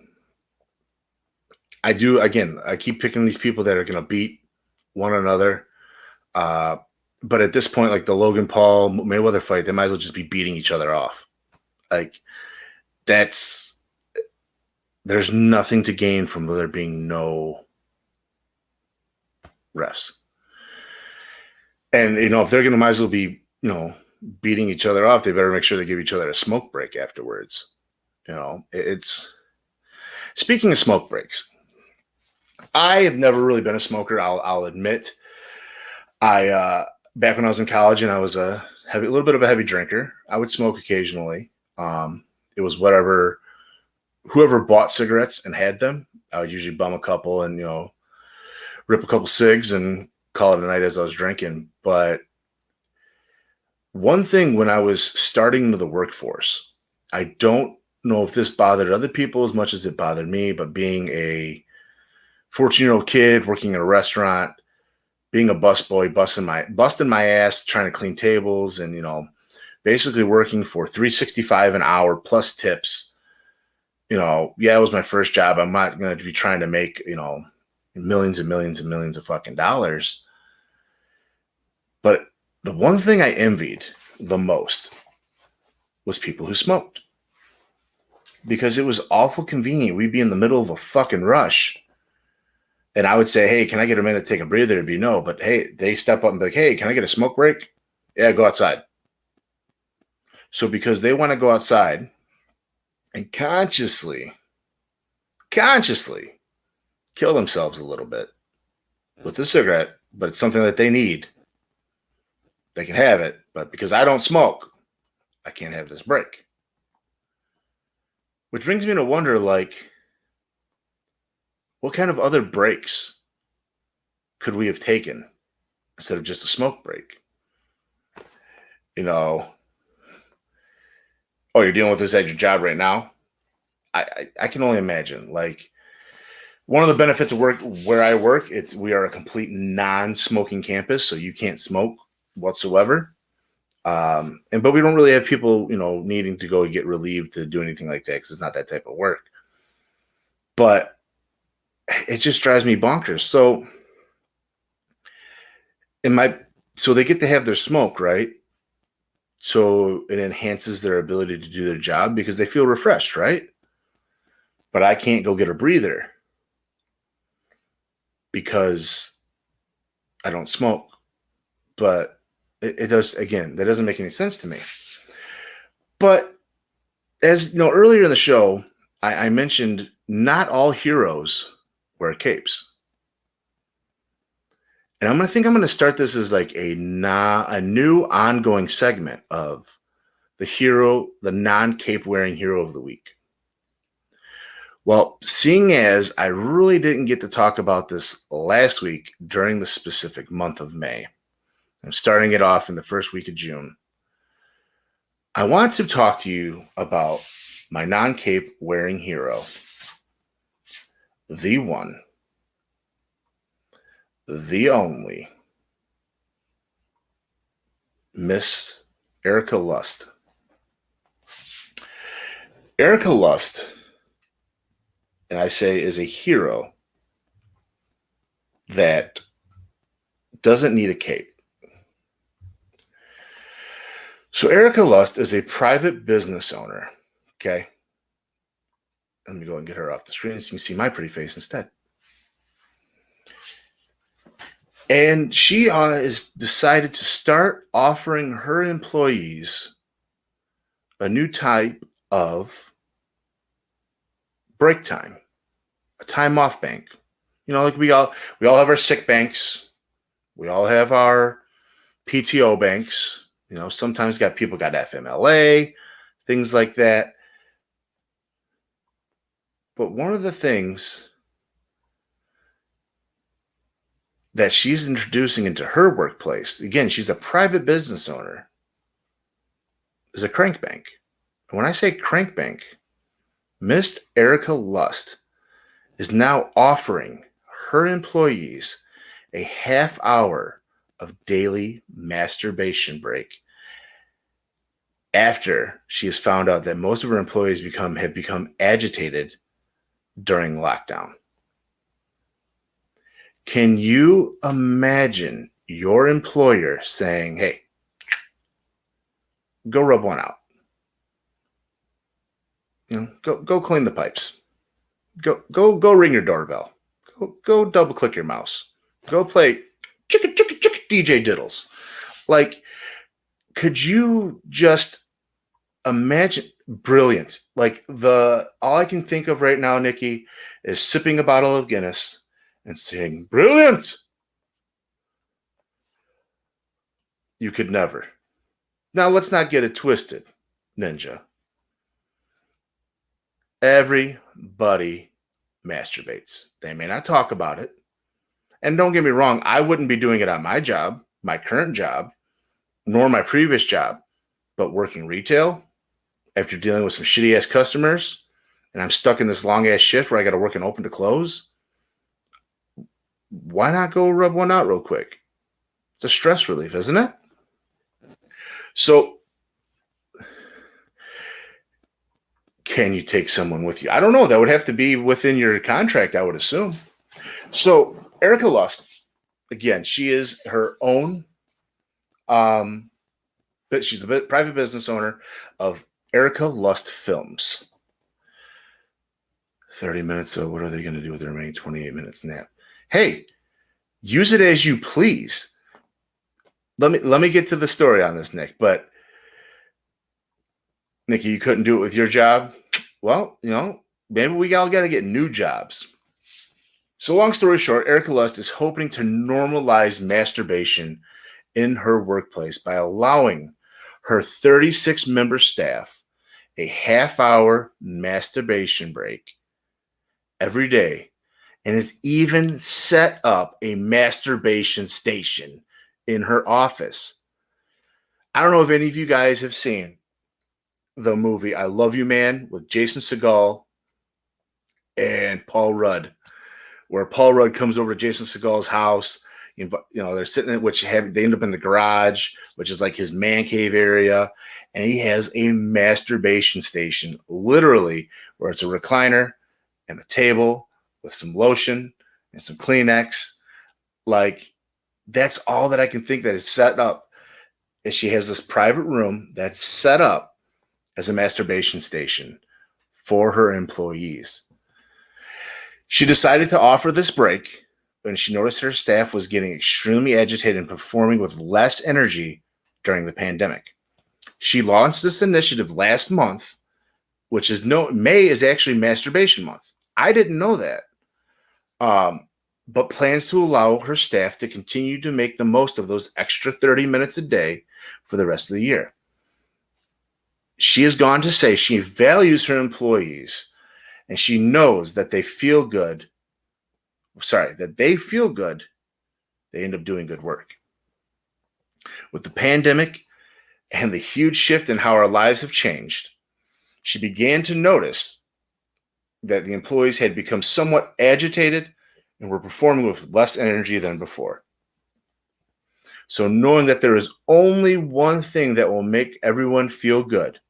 keep picking these people that are gonna beat one another. But at this point, like the Logan Paul Mayweather fight, they might as well just be beating each other off. Like there's nothing to gain from there being no refs. And if they're might as well be, beating each other off, they better make sure they give each other a smoke break afterwards. It's speaking of smoke breaks. I have never really been a smoker. I'll admit. Back when I was in college and I was a little bit of a heavy drinker, I would smoke occasionally. It was whoever bought cigarettes and had them. I would usually bum a couple and rip a couple cigs and call it a night as I was drinking. But one thing when I was starting into the workforce, I don't know if this bothered other people as much as it bothered me, but being a 14-year-old kid working in a restaurant, being a busboy, busting my ass, trying to clean tables and, basically working for $3.65 an hour plus tips. It was my first job. I'm not going to be trying to make, millions and millions and millions of fucking dollars. But the one thing I envied the most was people who smoked. Because it was awful convenient. We'd be in the middle of a fucking rush. And I would say, hey, can I get a minute to take a breather? It'd be no. But hey, they step up and be like, hey, can I get a smoke break? Yeah, go outside. So because they want to go outside and consciously kill themselves a little bit with a cigarette, but it's something that they need, they can have it. But because I don't smoke, I can't have this break. Which brings me to wonder, what kind of other breaks could we have taken instead of just a smoke break? Oh, you're dealing with this at your job right now? I can only imagine. One of the benefits of work where I work, we are a complete non-smoking campus, so you can't smoke whatsoever. But we don't really have people, needing to go get relieved to do anything like that because it's not that type of work. But it just drives me bonkers. So So they get to have their smoke, right? So it enhances their ability to do their job because they feel refreshed, right? But I can't go get a breather because I don't smoke. But it does, again, that doesn't make any sense to me. But as you know, earlier in the show, I mentioned not all heroes wear capes. And I'm going to start this as like a new ongoing segment of the non-cape wearing hero of the week. Well, seeing as I really didn't get to talk about this last week during the specific month of May, I'm starting it off in the first week of June. I want to talk to you about my non-cape wearing hero, the one, the only, Miss Erica Lust. Erica Lust, and I say, is a hero that doesn't need a cape. So Erica Lust is a private business owner, okay? Let me go and get her off the screen so you can see my pretty face instead. And she has decided to start offering her employees a new type of break time, a time off bank. You know, like we all have our sick banks. We all have our PTO banks. You know, sometimes people got FMLA, things like that. But one of the things that she's introducing into her workplace, again, she's a private business owner, is a crank bank. And when I say crank bank, Miss Erica Lust is now offering her employees a half hour of daily masturbation break after she has found out that most of her employees have become agitated during lockdown. Can you imagine your employer saying, "Hey, go rub one out. You know, go clean the pipes. Go ring your doorbell. Go double click your mouse. Go play chicka chicka chicka DJ diddles." Like, could you just imagine? Brilliant. Like, all I can think of right now, Nikki, is sipping a bottle of Guinness and saying, "Brilliant." You could never. Now, let's not get it twisted, Ninja. Everybody masturbates. They may not talk about it. And don't get me wrong, I wouldn't be doing it on my job, my current job, nor my previous job. But working retail, after dealing with some shitty-ass customers, and I'm stuck in this long-ass shift where I got to work and open to close, why not go rub one out real quick? It's a stress relief, isn't it? So, can you take someone with you? I don't know. That would have to be within your contract, I would assume. So, Erica Lust, again, she is her own, but she's a private business owner of Erica Lust Films. 30 minutes, so what are they going to do with the remaining 28 minutes nap? Hey, use it as you please. Let me get to the story on this, Nick. But Nikki, you couldn't do it with your job? Well, you know, maybe we all got to get new jobs. So long story short, Erica Lust is hoping to normalize masturbation in her workplace by allowing her 36-member staff a half-hour masturbation break every day, and has even set up a masturbation station in her office. I don't know if any of you guys have seen the movie I Love You, Man with Jason Segel and Paul Rudd, where Paul Rudd comes over to Jason Segel's house. You know, they're sitting in they end up in the garage, which is like his man cave area. And he has a masturbation station, literally, where it's a recliner and a table with some lotion and some Kleenex. Like, That's all that I can think that is set up. Is she has this private room that's set up as a masturbation station for her employees. She decided to offer this break when she noticed her staff was getting extremely agitated and performing with less energy during the pandemic. She launched this initiative last month, which is May is actually masturbation month. I didn't know that. But plans to allow her staff to continue to make the most of those extra 30 minutes a day for the rest of the year. She has gone to say she values her employees and she knows that they feel good. They end up doing good work. With the pandemic and the huge shift in how our lives have changed, she began to notice that the employees had become somewhat agitated and were performing with less energy than before. So knowing that there is only one thing that will make everyone feel good,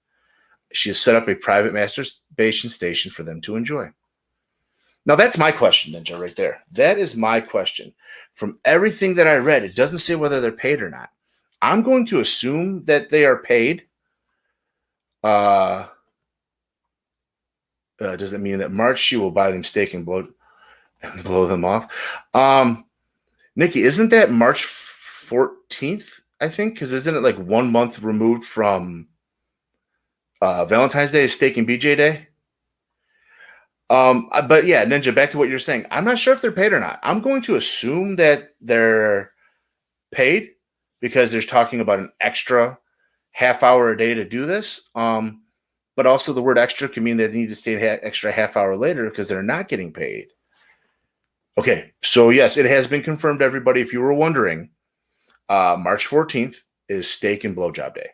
she has set up a private masturbation station for them to enjoy. Now that's my question, Ninja, right there. That is my question. From everything that I read, it doesn't say whether they're paid or not. I'm going to assume that they are paid. Does it mean that March she will buy them steak and blow them off? Nikki, isn't that March 14th, I think? Because isn't it like 1 month removed from Valentine's Day is Steak and BJ Day? But yeah, Ninja, back to what you're saying. I'm not sure if they're paid or not. I'm going to assume that they're paid because they're talking about an extra half hour a day to do this. But also the word extra can mean they need to stay an extra half hour later because they're not getting paid. Okay, so yes, it has been confirmed, everybody. If you were wondering, March 14th is Steak and Blowjob Day.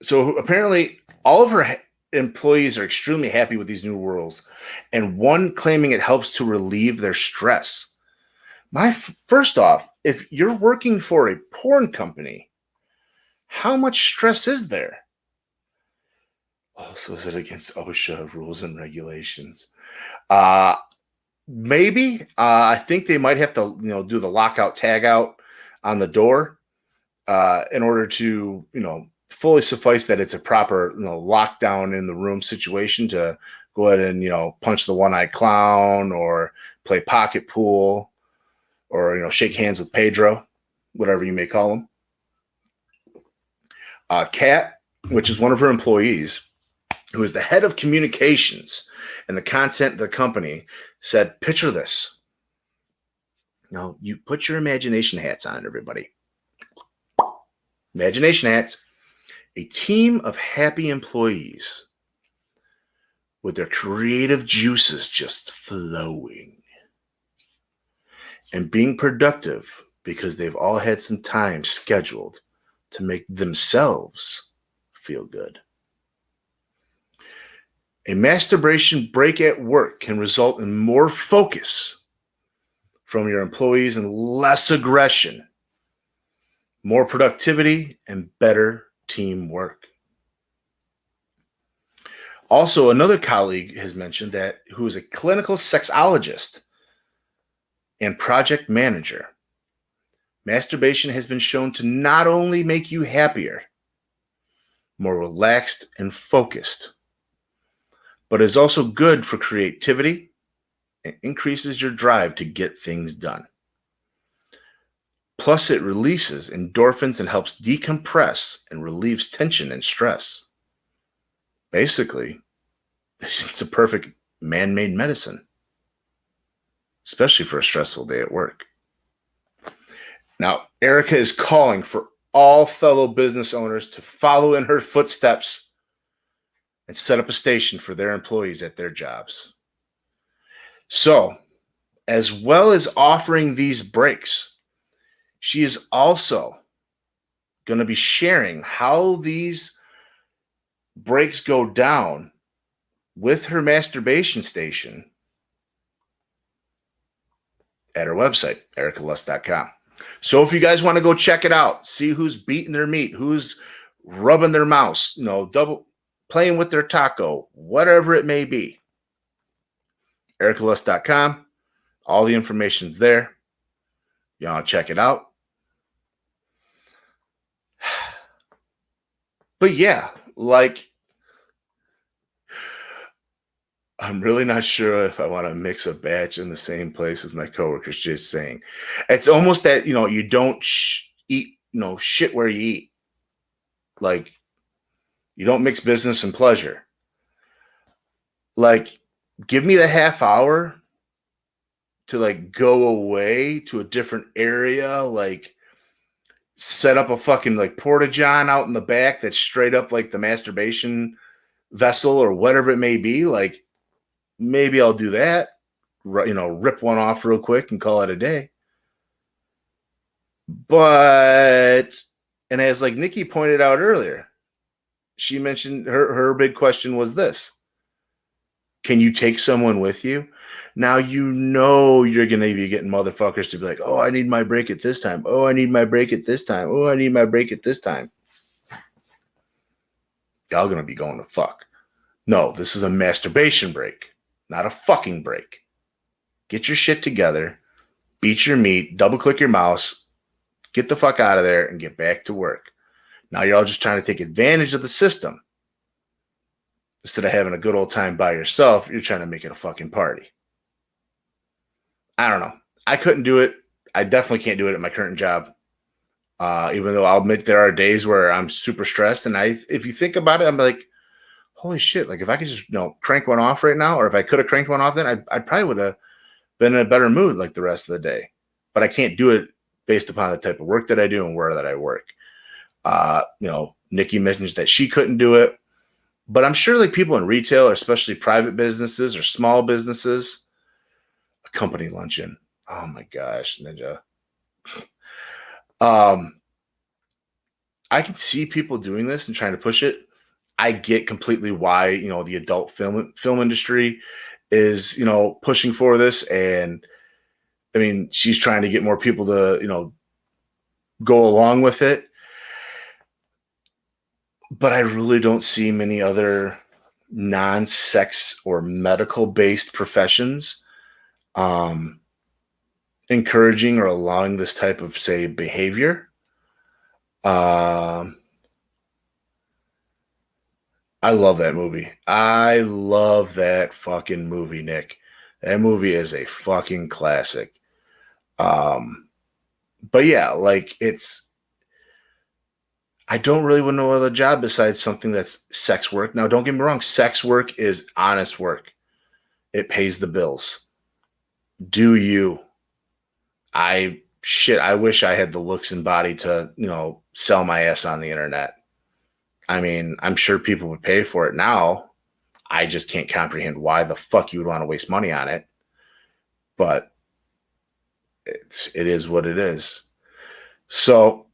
So apparently all of her employees are extremely happy with these new rules, and one claiming it helps to relieve their stress. First off, if you're working for a porn company, how much stress is there? Also, is it against OSHA rules and regulations? Maybe. I think they might have to, do the lockout tagout on the door in order to, fully suffice that it's a proper, lockdown in the room situation to go ahead and, punch the one-eyed clown or play pocket pool or, shake hands with Pedro, whatever you may call him. Kat, which is one of her employees, who is the head of communications and the content of the company, said, picture this. Now, you put your imagination hats on, everybody. Imagination hats. A team of happy employees with their creative juices just flowing and being productive because they've all had some time scheduled to make themselves feel good. A masturbation break at work can result in more focus from your employees and less aggression, more productivity, and better teamwork. Also, another colleague has mentioned that who is a clinical sexologist and project manager. Masturbation has been shown to not only make you happier, more relaxed and focused, but is also good for creativity and increases your drive to get things done. Plus, it releases endorphins and helps decompress and relieves tension and stress. Basically, it's a perfect man-made medicine, especially for a stressful day at work. Now, Erica is calling for all fellow business owners to follow in her footsteps and set up a station for their employees at their jobs. So, as well as offering these breaks, she is also going to be sharing how these breaks go down with her masturbation station at her website, ericalust.com. So if you guys want to go check it out, see who's beating their meat, who's rubbing their mouse, double playing with their taco, whatever it may be, ericalust.com. All the information's there. Y'all check it out. But yeah, like, I'm really not sure if I want to mix a batch in the same place as my coworkers. Just saying, it's almost that you don't eat shit where you eat. Like, you don't mix business and pleasure. Like, give me the half hour to like go away to a different area, like set up a fucking like porta john out in the back that's straight up like the masturbation vessel or whatever it may be. Like, maybe I'll do that. Rip one off real quick and call it a day. But, and as like Nikki pointed out earlier, she mentioned her big question was this: can you take someone with you? Now you're going to be getting motherfuckers to be like, oh, I need my break at this time. Oh, I need my break at this time. Oh, I need my break at this time. Y'all going to be going to fuck. No, this is a masturbation break, not a fucking break. Get your shit together, beat your meat, double click your mouse, get the fuck out of there and get back to work. Now you're all just trying to take advantage of the system. Instead of having a good old time by yourself, you're trying to make it a fucking party. I don't know. I couldn't do it. I definitely can't do it at my current job. Even though I'll admit there are days where I'm super stressed. And if you think about it, I'm like, holy shit. Like if I could just, crank one off right now, or if I could have cranked one off, then I probably would have been in a better mood like the rest of the day. But I can't do it based upon the type of work that I do and where that I work. Nikki mentions that she couldn't do it. But I'm sure like people in retail, or especially private businesses or small businesses, a company luncheon. Oh my gosh, Ninja. I can see people doing this and trying to push it. I get completely why, the adult film industry is, pushing for this. And I mean, she's trying to get more people to, go along with it. But I really don't see many other non-sex or medical-based professions encouraging or allowing this type of, say, behavior. I love that movie. I love that fucking movie, Nick. That movie is a fucking classic. But yeah, like I don't really want no other job besides something that's sex work. Now, don't get me wrong. Sex work is honest work. It pays the bills. Do you? I wish I had the looks and body to, sell my ass on the internet. I mean, I'm sure people would pay for it now. I just can't comprehend why the fuck you would want to waste money on it. But it is what it is. So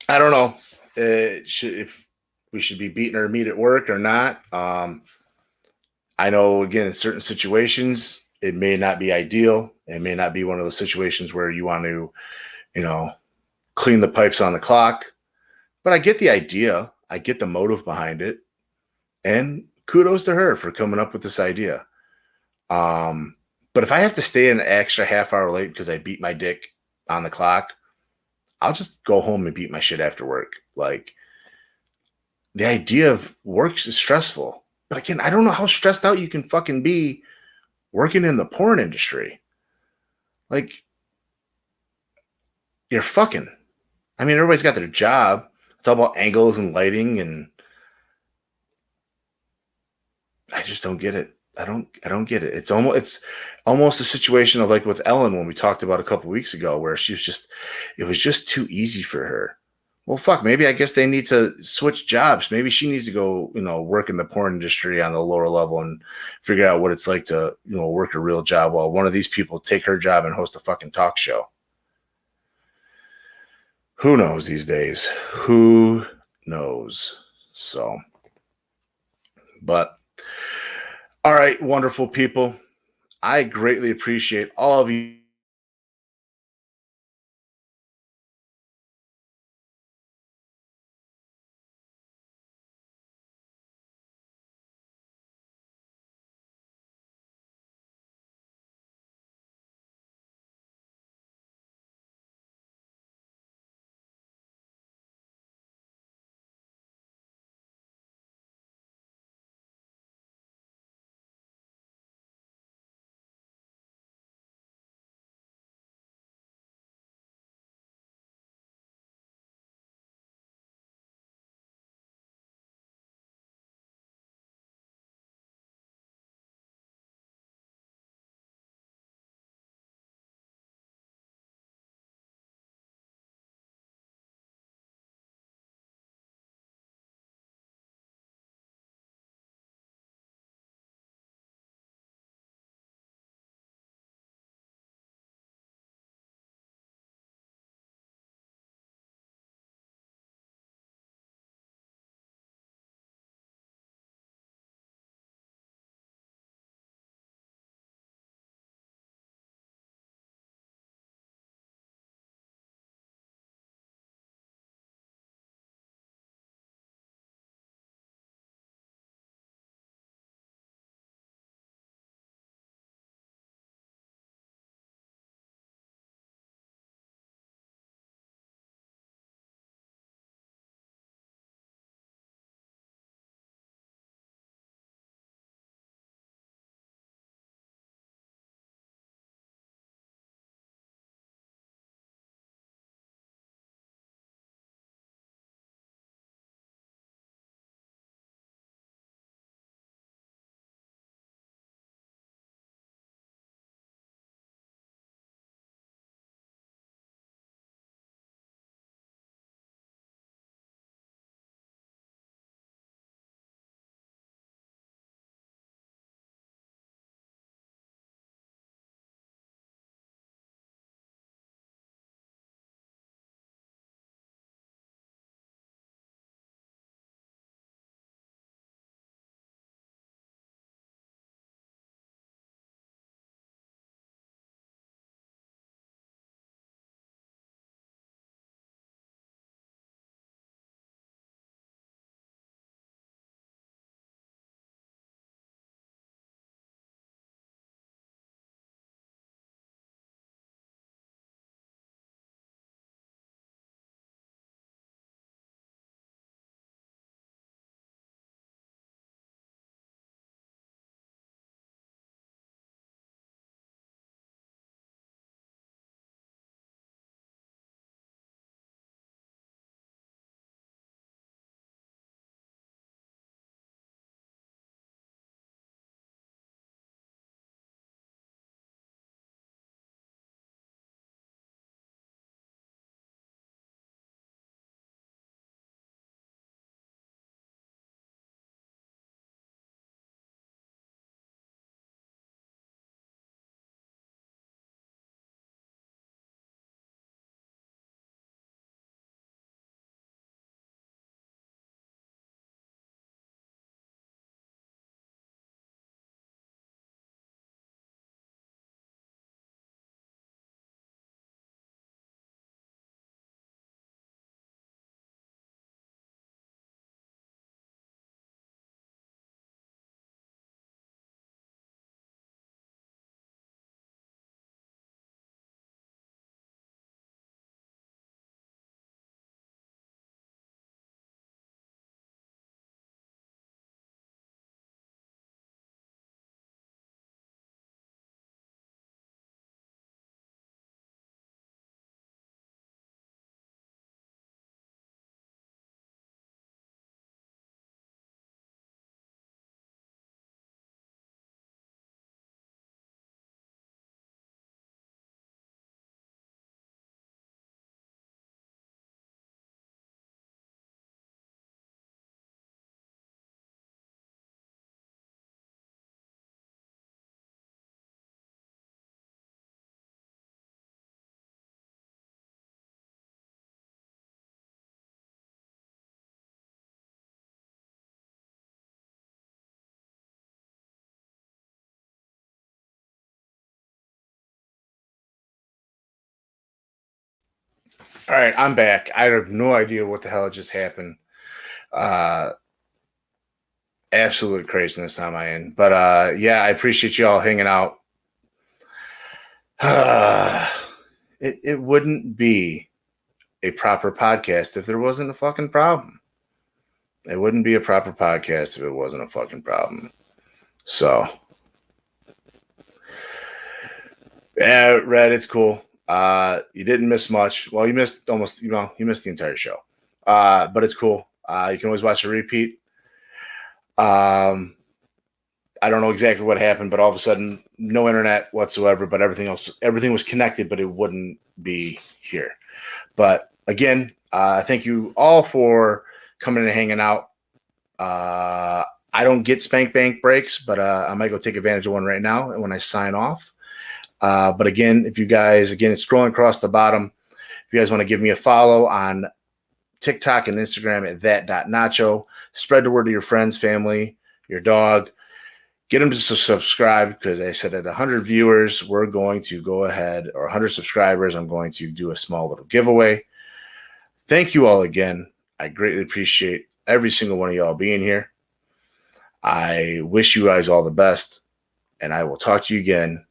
I don't know if we should be beating our meat at work or not. I know, again, in certain situations, it may not be ideal. It may not be one of those situations where you want to, clean the pipes on the clock. But I get the idea. I get the motive behind it. And kudos to her for coming up with this idea. But if I have to stay an extra half hour late because I beat my dick on the clock, I'll just go home and beat my shit after work. Like, the idea of work is stressful. But again, I don't know how stressed out you can fucking be working in the porn industry. Like, you're fucking. I mean, everybody's got their job. It's all about angles and lighting, and I just don't get it. I don't get it. It's almost a situation of like with Ellen when we talked about a couple weeks ago, where it was just too easy for her. Well, fuck, maybe I guess they need to switch jobs. Maybe she needs to go, work in the porn industry on the lower level and figure out what it's like to, work a real job while one of these people take her job and host a fucking talk show. Who knows these days? Who knows? So, but all right, wonderful people. I greatly appreciate all of you All right, I'm back. I have no idea what the hell just happened. Absolute craziness on my end. But yeah, I appreciate you all hanging out. It wouldn't be a proper podcast if there wasn't a fucking problem. It wouldn't be a proper podcast if it wasn't a fucking problem. So, yeah, Red, it's cool. You didn't miss much. Well, you missed almost, you missed the entire show. But it's cool. You can always watch a repeat. I don't know exactly what happened, but all of a sudden, no internet whatsoever, but everything was connected, but it wouldn't be here. But again, thank you all for coming and hanging out. I don't get Spank Bank breaks, but I might go take advantage of one right now when I sign off. But again, if you guys, it's scrolling across the bottom. If you guys want to give me a follow on TikTok and Instagram at that.nacho, spread the word to your friends, family, your dog. Get them to subscribe because I said at 100 viewers, we're going to go ahead, or 100 subscribers, I'm going to do a small little giveaway. Thank you all again. I greatly appreciate every single one of y'all being here. I wish you guys all the best, and I will talk to you again